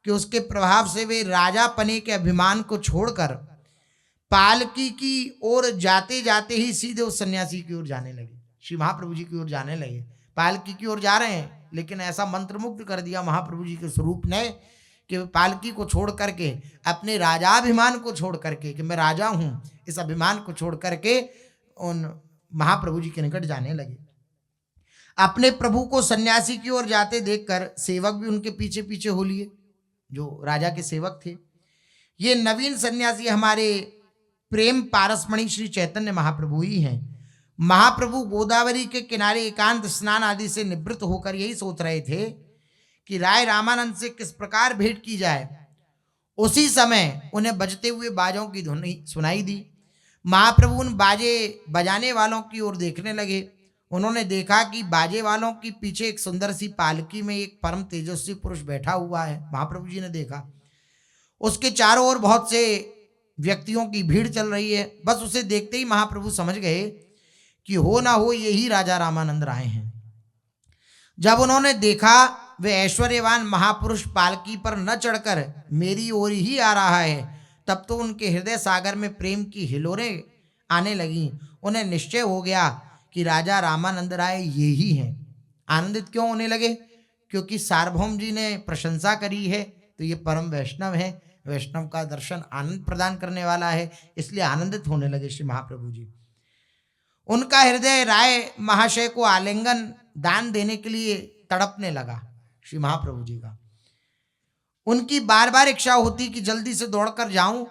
कि उसके प्रभाव से वे राजा पने के अभिमान को छोड़कर पालकी की ओर जाते जाते ही सीधे उस सन्यासी की ओर जाने लगे, श्री महाप्रभु जी की ओर जाने लगे। पालकी की ओर जा रहे हैं, लेकिन ऐसा मंत्रमुग्ध कर दिया महाप्रभु जी के स्वरूप ने कि पालकी को छोड़ करके, अपने राजाभिमान को छोड़ करके कि मैं राजा हूं, इस अभिमान को छोड़ करके उन महाप्रभु जी के निकट जाने लगे। अपने प्रभु को सन्यासी की ओर जाते देखकर सेवक भी उनके पीछे पीछे हो लिए, जो राजा के सेवक थे। ये नवीन सन्यासी हमारे प्रेम पारसमणि श्री चैतन्य महाप्रभु ही हैं। महाप्रभु गोदावरी के किनारे एकांत स्नान आदि से निवृत्त होकर यही सोच रहे थे कि राय रामानंद से किस प्रकार भेंट की जाए। उसी समय उन्हें बजते हुए बाजों की धुन सुनाई दी। महाप्रभु उन बाजे बजाने वालों की ओर देखने लगे। उन्होंने देखा कि बाजे वालों के पीछे एक सुंदर सी पालकी में एक परम तेजस्वी पुरुष बैठा हुआ है। महाप्रभु जी ने देखा उसके चारों ओर बहुत से व्यक्तियों की भीड़ चल रही है। बस उसे देखते ही महाप्रभु समझ गए कि हो ना हो यही राजा रामानंद राय हैं। जब उन्होंने देखा वे ऐश्वर्यवान महापुरुष पालकी पर न चढ़कर मेरी ओर ही आ रहा है, तब तो उनके हृदय सागर में प्रेम की हिलोरें आने लगी। उन्हें निश्चय हो गया कि राजा रामानंद राय ये ही हैं। आनंदित क्यों होने लगे? क्योंकि सार्वभौम जी ने प्रशंसा करी है, तो ये परम वैष्णव है, वैष्णव का दर्शन आनंद प्रदान करने वाला है, इसलिए आनंदित होने लगे श्री महाप्रभु जी। उनका हृदय राय महाशय को आलिंगन दान देने के लिए तड़पने लगा श्री महाप्रभु जी का। उनकी बार बार इच्छा होती कि जल्दी से दौड़कर जाऊं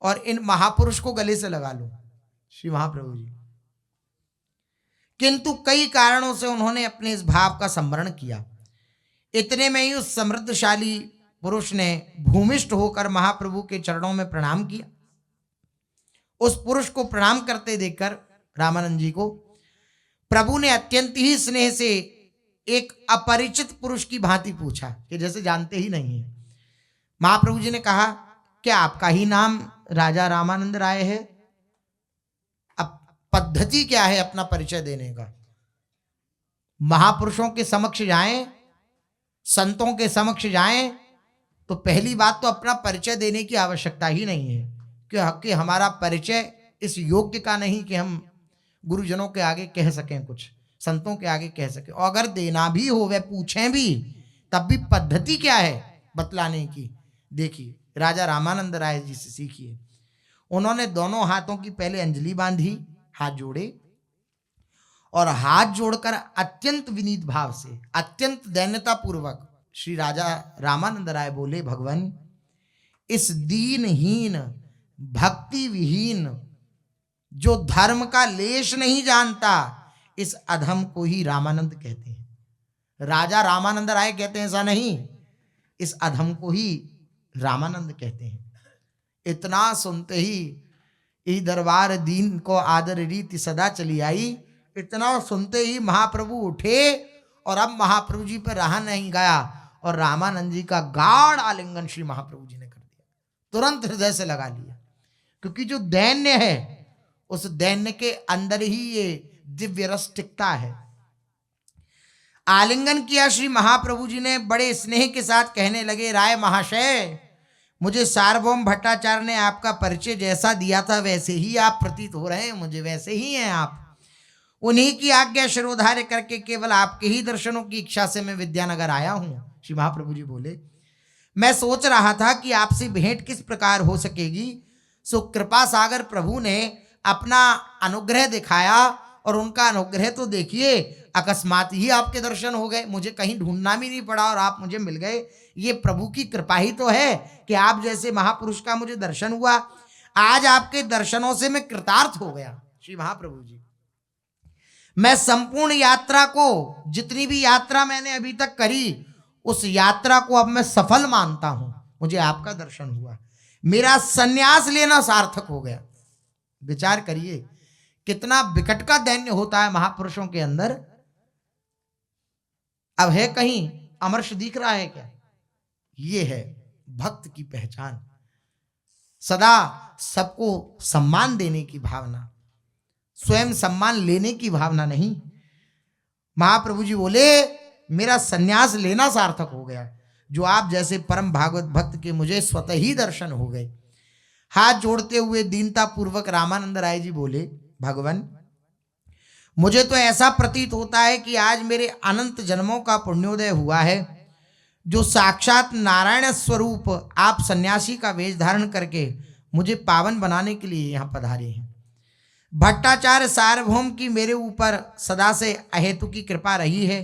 और इन महापुरुष को गले से लगा लूं श्री महाप्रभु जी। किंतु कई कारणों से उन्होंने अपने इस भाव का संवरण किया। इतने में ही उस समृद्धशाली पुरुष ने भूमिष्ठ होकर महाप्रभु के चरणों में प्रणाम किया। उस पुरुष को प्रणाम करते देखकर रामानंद जी को प्रभु ने अत्यंत ही स्नेह से एक अपरिचित पुरुष की भांति पूछा कि जैसे जानते ही नहीं है। महाप्रभु जी ने कहा, क्या आपका ही नाम राजा रामानंद राय है? अब पद्धति क्या है अपना परिचय देने का? महापुरुषों के समक्ष जाएं, संतों के समक्ष जाएं, तो पहली बात तो अपना परिचय देने की आवश्यकता ही नहीं है कि हमारा परिचय इस योग्य का नहीं कि हम गुरुजनों के आगे कह सकें, कुछ संतों के आगे कह सकें। और अगर देना भी हो, वह पूछें भी, तब भी पद्धति क्या है बतलाने की? देखिए, राजा रामानंद राय जी से सीखिए। उन्होंने दोनों हाथों की पहले अंजलि बांधी, हाथ जोड़े और हाथ जोड़कर अत्यंत विनीत भाव से, अत्यंत दैन्यता पूर्वक श्री राजा रामानंद राय बोले, भगवान, इस दीनहीन भक्ति विहीन जो धर्म का लेश नहीं जानता, इस अधम को ही रामानंद कहते हैं। राजा रामानंद राय कहते हैं ऐसा नहीं, इस अधम को ही रामानंद कहते हैं। इतना सुनते ही दरबार दीन को आदर रीति सदा चली आई। इतना सुनते ही महाप्रभु उठे और अब महाप्रभु जी पर रहा नहीं गया और रामानंद जी का गाढ़ आलिंगन श्री महाप्रभु जी ने कर दिया, तुरंत हृदय से लगा लिया। क्योंकि जो दैन्य है, उस दैन्य के अंदर ही ये दिव्य रस टिकता है। आलिंगन किया श्री महाप्रभु जी ने, बड़े स्नेह के साथ कहने लगे, राय महाशय, मुझे सार्वभौम भट्टाचार्य ने आपका परिचय जैसा दिया था वैसे ही आप प्रतीत हो रहे हैं, मुझे वैसे ही हैं आप। उन्हीं की आज्ञा शिरोधार्य करके केवल आपके ही दर्शनों की इच्छा से मैं विद्यानगर आया हूं। श्री महाप्रभु जी बोले, मैं सोच रहा था कि आपसे भेंट किस प्रकार हो सकेगी, सो कृपा सागर प्रभु ने अपना अनुग्रह दिखाया और उनका अनुग्रह तो देखिए, अकस्मात ही आपके दर्शन हो गए। मुझे कहीं ढूंढना भी नहीं पड़ा और आप मुझे मिल गए। ये प्रभु की कृपा ही तो है कि आप जैसे महापुरुष का मुझे दर्शन हुआ। आज आपके दर्शनों से मैं कृतार्थ हो गया। श्री महाप्रभु जी, मैं संपूर्ण यात्रा को, जितनी भी यात्रा मैंने अभी तक करी, उस यात्रा को अब मैं सफल मानता हूं। मुझे आपका दर्शन हुआ, मेरा संन्यास लेना सार्थक हो गया। विचार करिए कितना विकट का दैन्य होता है महापुरुषों के अंदर। अब है कहीं अमर्ष दिख रहा है क्या? ये है भक्त की पहचान, सदा सबको सम्मान देने की भावना, स्वयं सम्मान लेने की भावना नहीं। महाप्रभु जी बोले मेरा संन्यास लेना सार्थक हो गया। जो आप जैसे परम भागवत भक्त के मुझे स्वतः ही दर्शन हो गए। हाथ जोड़ते हुए दीनता पूर्वक रामानंद राय जी बोले, भगवान मुझे तो ऐसा प्रतीत होता है कि आज मेरे अनंत जन्मों का पुण्योदय हुआ है, जो साक्षात नारायण स्वरूप आप सन्यासी का वेश धारण करके मुझे पावन बनाने के लिए यहाँ पधारे हैं। भट्टाचार्य सार्वभौम की मेरे ऊपर सदा से अहेतु की कृपा रही है।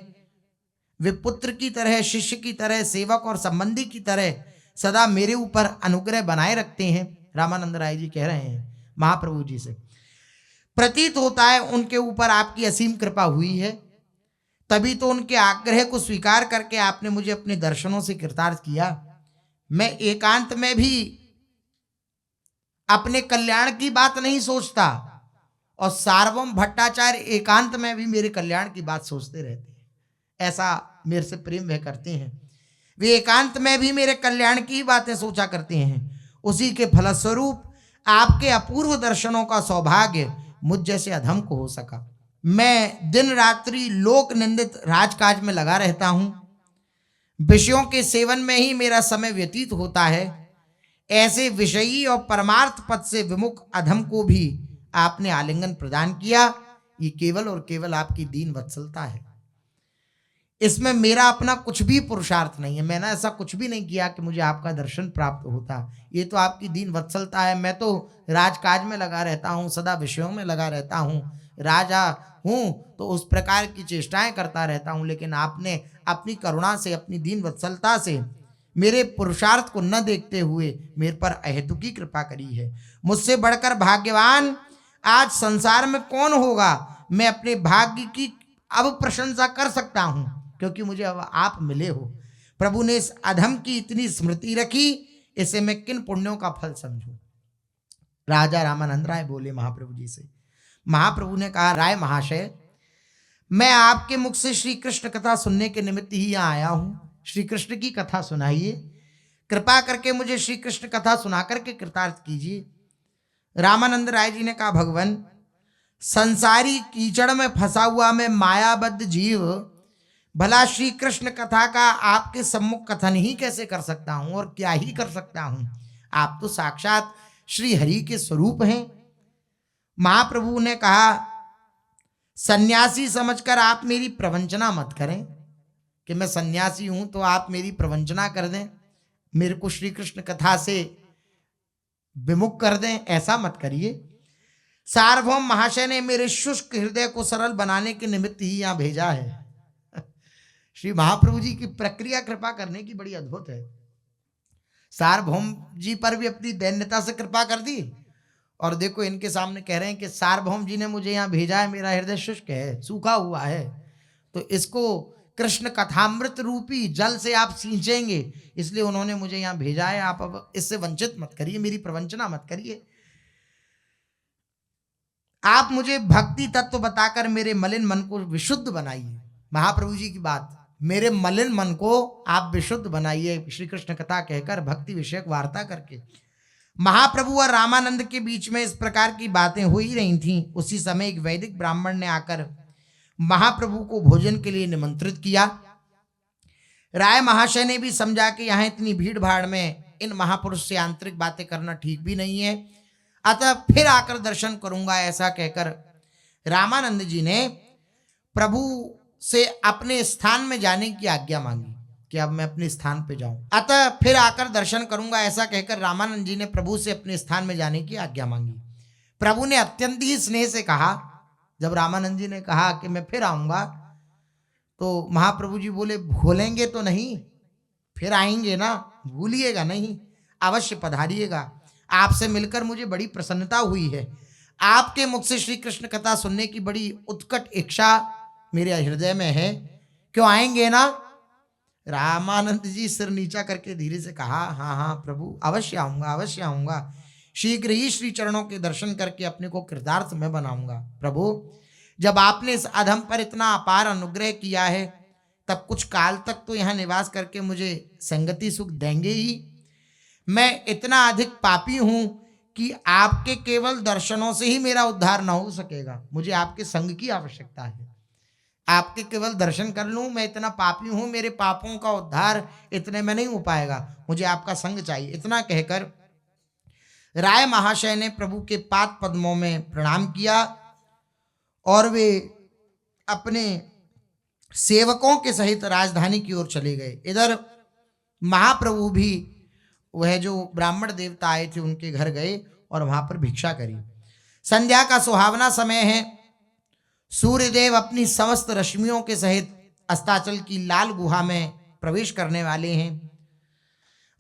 वे पुत्र की तरह, शिष्य की तरह, सेवक और संबंधी की तरह सदा मेरे ऊपर अनुग्रह बनाए रखते हैं। रामानंद राय जी कह रहे हैं महाप्रभु जी से, प्रतीत होता है उनके ऊपर आपकी असीम कृपा हुई है, तभी तो उनके आग्रह को स्वीकार करके आपने मुझे अपने दर्शनों से कृतार्थ किया। मैं एकांत में भी अपने कल्याण की बात नहीं सोचता, और सार्वभौम भट्टाचार्य एकांत में भी मेरे कल्याण की बात सोचते रहते हैं। ऐसा मेरे से प्रेम वह करते हैं, वे एकांत में भी मेरे कल्याण की बातें सोचा करते हैं। उसी के फलस्वरूप आपके अपूर्व दर्शनों का सौभाग्य मुझ जैसे अधम को हो सका। मैं दिन रात्रि लोक निंदित राजकाज में लगा रहता हूं, विषयों के सेवन में ही मेरा समय व्यतीत होता है। ऐसे विषयी और परमार्थ पद से विमुख अधम को भी आपने आलिंगन प्रदान किया। ये केवल और केवल आपकी दीन वत्सलता है, इसमें मेरा अपना कुछ भी पुरुषार्थ नहीं है। मैंने ऐसा कुछ भी नहीं किया कि मुझे आपका दर्शन प्राप्त होता, ये तो आपकी दीन वत्सलता है। मैं तो राजकाज में लगा रहता हूँ, सदा विषयों में लगा रहता हूँ, राजा हूँ तो उस प्रकार की चेष्टाएं करता रहता हूँ, लेकिन आपने अपनी करुणा से, अपनी दीन वत्सलता से मेरे पुरुषार्थ को न देखते हुए मेरे पर अहेतुकी कृपा करी है। मुझसे बढ़कर भाग्यवान आज संसार में कौन होगा? मैं अपने भाग्य की अब प्रशंसा कर सकता हूं, क्योंकि मुझे अब आप मिले हो। प्रभु ने इस अधम की इतनी स्मृति रखी, इसे मैं किन पुण्यों का फल समझूं? राजा रामानंद राय बोले महाप्रभु जी से। महाप्रभु ने कहा, राय महाशय, मैं आपके मुख से श्री कृष्ण कथा सुनने के निमित्त ही यहाँ आया हूं। श्री कृष्ण की कथा सुनाइए, कृपा करके मुझे श्री कृष्ण कथा सुना करके कृतार्थ कीजिए। रामानंद राय जी ने कहा, भगवान संसारी कीचड़ में फंसा हुआ मैं मायाबद्ध जीव भला श्री कृष्ण कथा का आपके सम्मुख कथन ही कैसे कर सकता हूं, और क्या ही कर सकता हूं? आप तो साक्षात श्री हरि के स्वरूप हैं। महाप्रभु ने कहा, सन्यासी समझकर आप मेरी प्रवंचना मत करें कि मैं सन्यासी हूं तो आप मेरी प्रवंचना कर दें, मेरे को श्री कृष्ण कथा से विमुख कर दें, ऐसा मत करिए। सार्वभौम महाशय ने मेरे शुष्क हृदय को सरल बनाने के निमित्त ही यहाँ भेजा है। श्री महाप्रभु जी की प्रक्रिया कृपा करने की बड़ी अद्भुत है। सार्वभौम जी पर भी अपनी दैन्यता से कृपा कर दी, और देखो इनके सामने कह रहे हैं कि सार्वभौम जी ने मुझे यहाँ भेजा है, मेरा हृदय शुष्क है, सूखा हुआ है, तो इसको कृष्ण कथामृत रूपी जल से आप सींचेंगे, इसलिए उन्होंने मुझे यहाँ भेजा है। आप अब इससे वंचित मत करिए, मेरी प्रवंचना मत करिए। आप मुझे भक्ति तत्व बताकर मेरे मलिन मन को विशुद्ध बनाइए। महाप्रभु जी की बात, मेरे मलिन मन को आप विशुद्ध बनाइए श्री कृष्ण कथा कहकर, भक्ति विषयक वार्ता करके। महाप्रभु और रामानंद के बीच में इस प्रकार की बातें हो ही रही थीं। उसी समय एक वैदिक ब्राह्मण ने आकर महाप्रभु को भोजन के लिए निमंत्रित किया। राय महाशय ने भी समझा कि यहाँ इतनी भीड़ भाड़ में इन महापुरुष से आंतरिक बातें करना ठीक भी नहीं है, अतः फिर आकर दर्शन करूंगा, ऐसा कहकर रामानंद जी ने प्रभु से अपने स्थान में जाने की आज्ञा मांगी कि अब मैं अपने स्थान पे जाऊं, अतः फिर आकर दर्शन करूंगा, ऐसा कहकर रामानंद जी ने प्रभु से अपने स्थान में जाने की आज्ञा मांगी। प्रभु ने अत्यंत ही स्नेह से कहा, जब रामानंद जी ने कहा कि मैं फिर आऊंगा, तो महाप्रभु जी बोले, भूलेंगे तो नहीं, फिर आएंगे ना, भूलिएगा नहीं, अवश्य पधारिएगा। आपसे मिलकर मुझे बड़ी प्रसन्नता हुई है। आपके मुख से श्री कृष्ण कथा सुनने की बड़ी उत्कट इच्छा मेरे हृदय में है। क्यों आएंगे ना? रामानंद जी सिर नीचा करके धीरे से कहा, हाँ हाँ प्रभु, अवश्य आऊंगा, अवश्य आऊंगा। शीघ्र ही श्री चरणों के दर्शन करके अपने को कृतार्थ में बनाऊंगा। प्रभु, जब आपने इस अधम पर इतना अपार अनुग्रह किया है, तब कुछ काल तक तो यहाँ निवास करके मुझे संगति सुख देंगे ही। मैं इतना अधिक पापी हूं कि आपके केवल दर्शनों से ही मेरा उद्धार न हो सकेगा। मुझे आपके संग की आवश्यकता है। आपके केवल दर्शन कर लूं, मैं इतना पापी हूं, मेरे पापों का उद्धार इतने में नहीं हो पाएगा, मुझे आपका संग चाहिए। इतना कहकर राय महाशय ने प्रभु के पाद पद्मों में प्रणाम किया और वे अपने सेवकों के सहित राजधानी की ओर चले गए। इधर महाप्रभु भी वह जो ब्राह्मण देवता आए थे उनके घर गए और वहां पर भिक्षा करी। संध्या का सुहावना समय है। सूर्यदेव अपनी समस्त रश्मियों के सहित अस्ताचल की लाल गुहा में प्रवेश करने वाले हैं।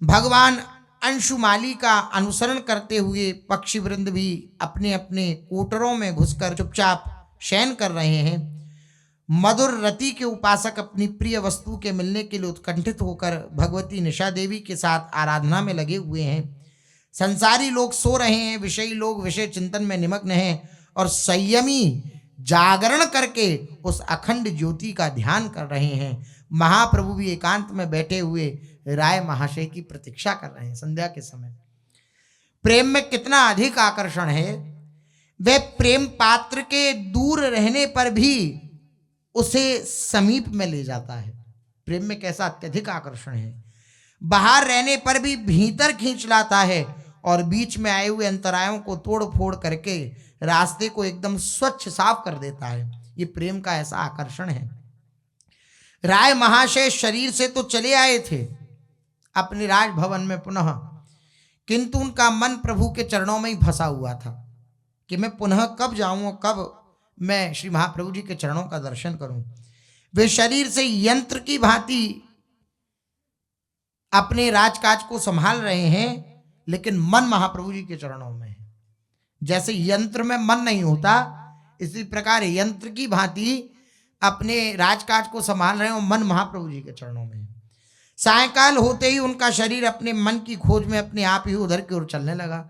भगवान अंशुमाली का अनुसरण करते हुए पक्षी वृंद भी अपने अपने कोटरों में घुसकर चुपचाप शयन कर रहे हैं। मधुर रति के उपासक अपनी प्रिय वस्तु के मिलने के लिए उत्कंठित होकर भगवती निशा देवी के साथ आराधना में लगे हुए हैं। संसारी लोग सो रहे हैं, विषयी लोग विषय चिंतन में निमग्न हैं और संयमी जागरण करके उस अखंड ज्योति का ध्यान कर रहे हैं। महाप्रभु भी एकांत में बैठे हुए राय महाशय की प्रतीक्षा कर रहे हैं। संध्या के समय प्रेम में कितना अधिक आकर्षण है। वह प्रेम पात्र के दूर रहने पर भी उसे समीप में ले जाता है। प्रेम में कैसा अत्यधिक आकर्षण है। बाहर रहने पर भी भीतर खींच लाता है और बीच में आए हुए अंतरायों को तोड़ फोड़ करके रास्ते को एकदम स्वच्छ साफ कर देता है। ये प्रेम का ऐसा आकर्षण है। राय महाशय शरीर से तो चले आए थे अपने राजभवन में पुनः, किंतु उनका मन प्रभु के चरणों में ही फंसा हुआ था कि मैं पुनः कब जाऊं, कब मैं श्री महाप्रभु जी के चरणों का दर्शन करूं। वे शरीर से यंत्र की भांति अपने राजकाज को संभाल रहे हैं, लेकिन मन महाप्रभु जी के चरणों में है। जैसे यंत्र में मन नहीं होता, इसी प्रकार यंत्र की भांति अपने राजकाज को संभाल रहे हैं और मन महाप्रभु जी के चरणों में है। सायकाल होते ही उनका शरीर अपने मन की खोज में अपने आप ही उधर की ओर चलने लगा।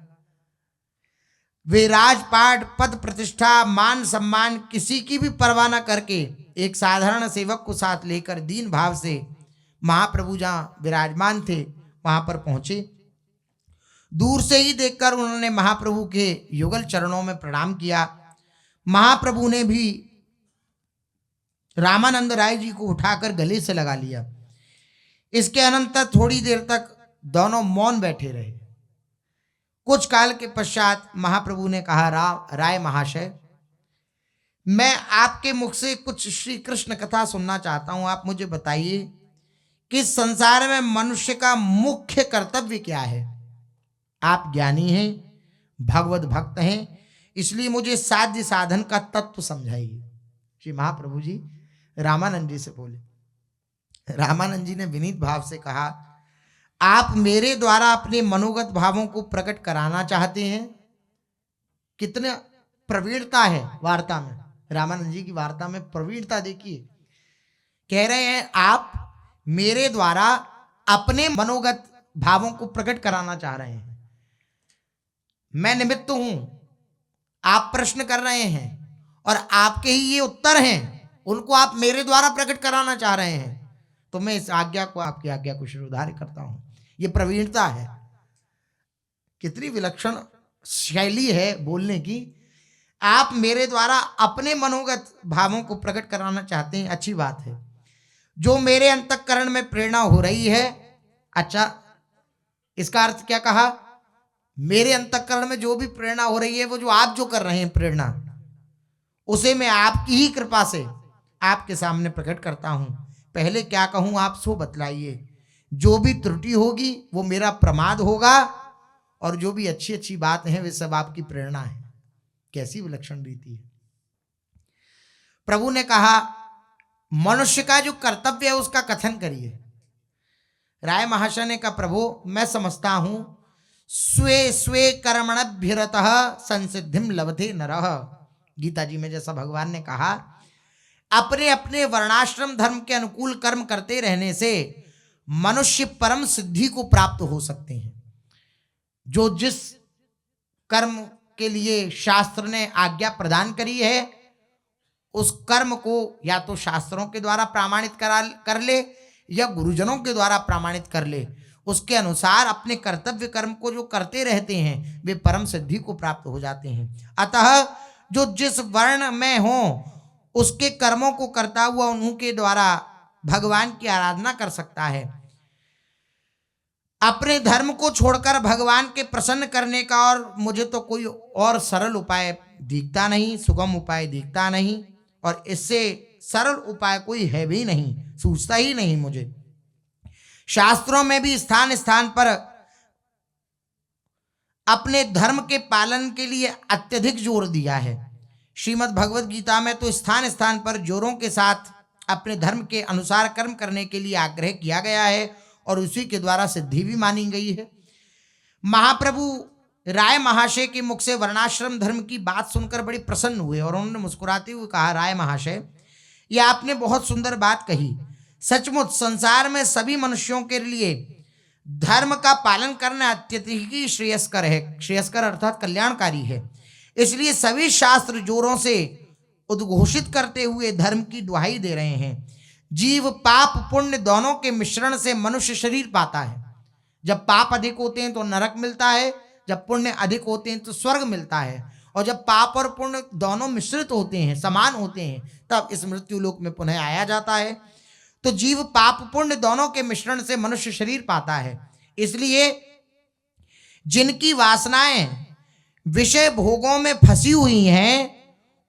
वे राजपाट, पद प्रतिष्ठा, मान सम्मान किसी की भी परवाह न करके एक साधारण सेवक को साथ लेकर दीन भाव से महाप्रभु जहां विराजमान थे वहां पर पहुंचे। दूर से ही देखकर उन्होंने महाप्रभु के युगल चरणों में प्रणाम किया। महाप्रभु ने भी रामानंद राय जी को उठाकर गले से लगा लिया। इसके अनंतर थोड़ी देर तक दोनों मौन बैठे रहे। कुछ काल के पश्चात महाप्रभु ने कहा, राय महाशय, मैं आपके मुख से कुछ श्री कृष्ण कथा सुनना चाहता हूं। आप मुझे बताइए कि संसार में मनुष्य का मुख्य कर्तव्य क्या है। आप ज्ञानी हैं, भगवत भक्त हैं, इसलिए मुझे साध्य साधन का तत्व समझाइए। श्री महाप्रभु जी रामानंद जी से बोले। रामानंद जी ने विनीत भाव से कहा, आप मेरे द्वारा अपने मनोगत भावों को प्रकट कराना चाहते हैं। कितने प्रवीणता है वार्ता में। रामानंद जी की वार्ता में प्रवीणता देखिए। कह रहे हैं आप मेरे द्वारा अपने मनोगत भावों को प्रकट कराना चाह रहे हैं। मैं निमित्त हूं, आप प्रश्न कर रहे हैं और आपके ही ये उत्तर हैं, उनको आप मेरे द्वारा प्रकट कराना चाह रहे हैं। तो मैं इस आज्ञा को, आपकी आज्ञा को शिरोधार्य करता हूं। ये प्रवीणता है। कितनी विलक्षण शैली है बोलने की। आप मेरे द्वारा अपने मनोगत भावों को प्रकट कराना चाहते हैं, अच्छी बात है। जो मेरे अंतःकरण में प्रेरणा हो रही है, अच्छा, इसका अर्थ क्या कहा? मेरे अंतःकरण में जो भी प्रेरणा हो रही है, वो जो आप जो कर रहे हैं प्रेरणा, उसे मैं आपकी ही कृपा से आपके सामने प्रकट करता हूं। पहले क्या कहूं आप सो बतलाइए। जो भी त्रुटि होगी वो मेरा प्रमाद होगा और जो भी अच्छी अच्छी बात है वे सब आपकी प्रेरणा है। कैसी विलक्षण रीति है। प्रभु ने कहा, मनुष्य का जो कर्तव्य है उसका कथन करिए। राय महाशय ने कहा, प्रभु मैं समझता हूं स्वे स्वे कर्मणभ्यरतः संसिद्धिम लभते नरः। गीता जी में जैसा भगवान ने कहा, अपने अपने वर्णाश्रम धर्म के अनुकूल कर्म करते रहने से मनुष्य परम सिद्धि को प्राप्त हो सकते हैं। जो जिस कर्म के लिए शास्त्र ने आज्ञा प्रदान करी है, उस कर्म को या तो शास्त्रों के द्वारा प्रमाणित कर ले या गुरुजनों के द्वारा प्रमाणित कर ले, उसके अनुसार अपने कर्तव्य कर्म को जो करते रहते हैं वे परम सिद्धि को प्राप्त हो जाते हैं। अतः जो जिस वर्ण में हो उसके कर्मों को करता हुआ उन्हीं के द्वारा भगवान की आराधना कर सकता है। अपने धर्म को छोड़कर भगवान के प्रसन्न करने का और मुझे तो कोई और सरल उपाय दिखता नहीं, सुगम उपाय दिखता नहीं, और इससे सरल उपाय कोई है भी नहीं, सूझता ही नहीं मुझे। शास्त्रों में भी स्थान स्थान पर अपने धर्म के पालन के लिए अत्यधिक जोर दिया है। श्रीमद् भगवद गीता में तो स्थान स्थान पर जोरों के साथ अपने धर्म के अनुसार कर्म करने के लिए आग्रह किया गया है और उसी के द्वारा सिद्धि भी मानी गई है। महाप्रभु राय महाशय के मुख से वर्णाश्रम धर्म की बात सुनकर बड़ी प्रसन्न हुए और उन्होंने मुस्कुराते हुए कहा, राय महाशय, यह आपने बहुत सुंदर बात कही। सचमुच संसार में सभी मनुष्यों के लिए धर्म का पालन करना अत्यधिक ही श्रेयस्कर है। श्रेयस्कर अर्थात कल्याणकारी है। इसलिए सभी शास्त्र जोरों से उद्घोषित करते हुए धर्म की दुहाई दे रहे हैं। जीव पाप पुण्य दोनों के मिश्रण से मनुष्य शरीर पाता है। जब पाप अधिक होते हैं तो नरक मिलता है, जब पुण्य अधिक होते हैं तो स्वर्ग मिलता है, और जब पाप और पुण्य दोनों मिश्रित होते हैं, समान होते हैं, तब इस मृत्यु लोक में पुनः आया जाता है। तो जीव पाप पुण्य दोनों के मिश्रण से मनुष्य शरीर पाता है। इसलिए जिनकी वासनाएं विषय भोगों में फंसी हुई हैं,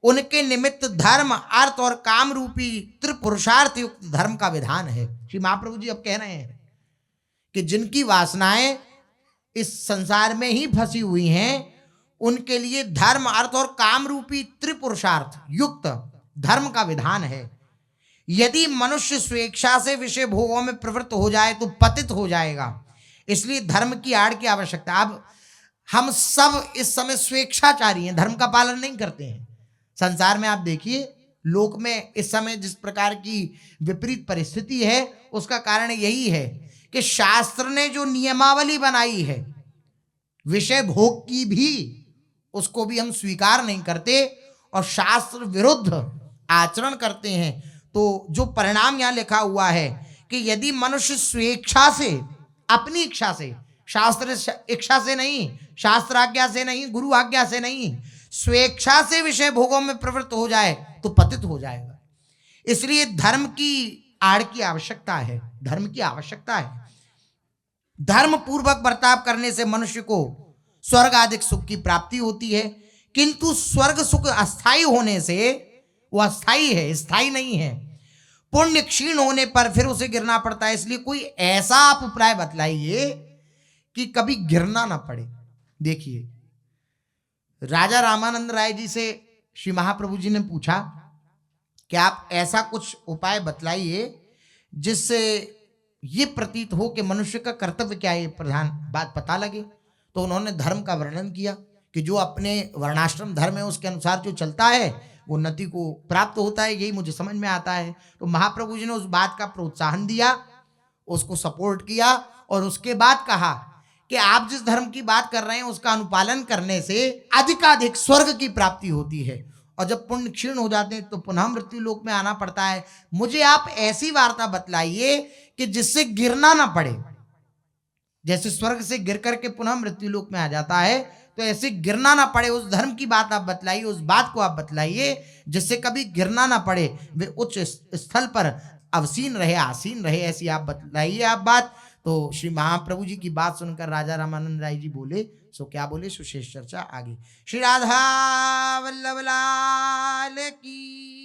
उनके निमित्त धर्म अर्थ और काम रूपी त्रिपुरुषार्थ युक्त धर्म का विधान है। श्री महाप्रभु जी अब कह रहे हैं कि जिनकी वासनाएं इस संसार में ही फंसी हुई हैं, उनके लिए धर्म अर्थ और काम रूपी त्रिपुरुषार्थ युक्त धर्म का विधान है। यदि मनुष्य स्वेच्छा से विषय भोगों में प्रवृत्त हो जाए तो पतित हो जाएगा। इसलिए धर्म की आड़ की आवश्यकता। अब हम सब इस समय स्वेच्छाचारी हैं, धर्म का पालन नहीं करते हैं। संसार में आप देखिए, लोक में इस समय जिस प्रकार की विपरीत परिस्थिति है, उसका कारण यही है कि शास्त्र ने जो नियमावली बनाई है विषय भोग की भी, उसको भी हम स्वीकार नहीं करते और शास्त्र विरुद्ध आचरण करते हैं। तो जो परिणाम यहाँ लिखा हुआ है कि यदि मनुष्य स्वेच्छा से, अपनी इच्छा से, शास्त्र इच्छा से नहीं, शास्त्र आज्ञा से नहीं, गुरु आज्ञा से नहीं, स्वेच्छा से विषय भोगों में प्रवृत्त हो जाए तो पतित हो जाएगा। इसलिए धर्म की आड़ की आवश्यकता है, धर्म की आवश्यकता है। धर्म पूर्वक बर्ताव करने से मनुष्य को स्वर्ग आदि सुख की प्राप्ति होती है, किंतु स्वर्ग सुख अस्थाई होने से वो अस्थाई है, स्थायी नहीं है। पुण्य क्षीण होने पर फिर उसे गिरना पड़ता है। इसलिए कोई ऐसा आप उपाय बतलाइए कि कभी गिरना ना पड़े। देखिए, राजा रामानंद राय जी से श्री महाप्रभु जी ने पूछा कि आप ऐसा कुछ उपाय बतलाइए जिससे ये प्रतीत हो कि मनुष्य का कर्तव्य क्या है, प्रधान बात पता लगे। तो उन्होंने धर्म का वर्णन किया कि जो अपने वर्णाश्रम धर्म है उसके अनुसार जो चलता है वो उन्नति को प्राप्त होता है, यही मुझे समझ में आता है। तो महाप्रभु जी ने उस बात का प्रोत्साहन दिया, उसको सपोर्ट किया और उसके बाद कहा कि आप जिस धर्म की बात कर रहे हैं उसका अनुपालन करने से अधिकाधिक स्वर्ग की प्राप्ति होती है, और जब पुण्य क्षीण हो जाते हैं तो पुनः मृत्यु लोक में आना पड़ता है। मुझे आप ऐसी वार्ता बतलाइए कि जिससे गिरना ना पड़े। जैसे स्वर्ग से गिर करके पुनः मृत्यु लोक में आ जाता है, तो ऐसे गिरना ना पड़े, उस धर्म की बात आप बतलाइए, उस बात को आप बतलाइए जिससे कभी गिरना ना पड़े, वे उच्च स्थल पर अवसीन रहे, आसीन रहे, ऐसी आप बतलाइए आप बात। तो श्री महाप्रभु जी की बात सुनकर राजा रामानंद राय जी बोले, सो क्या बोले, सुशेष चर्चा आगे। श्री राधा वल्लभ लाल की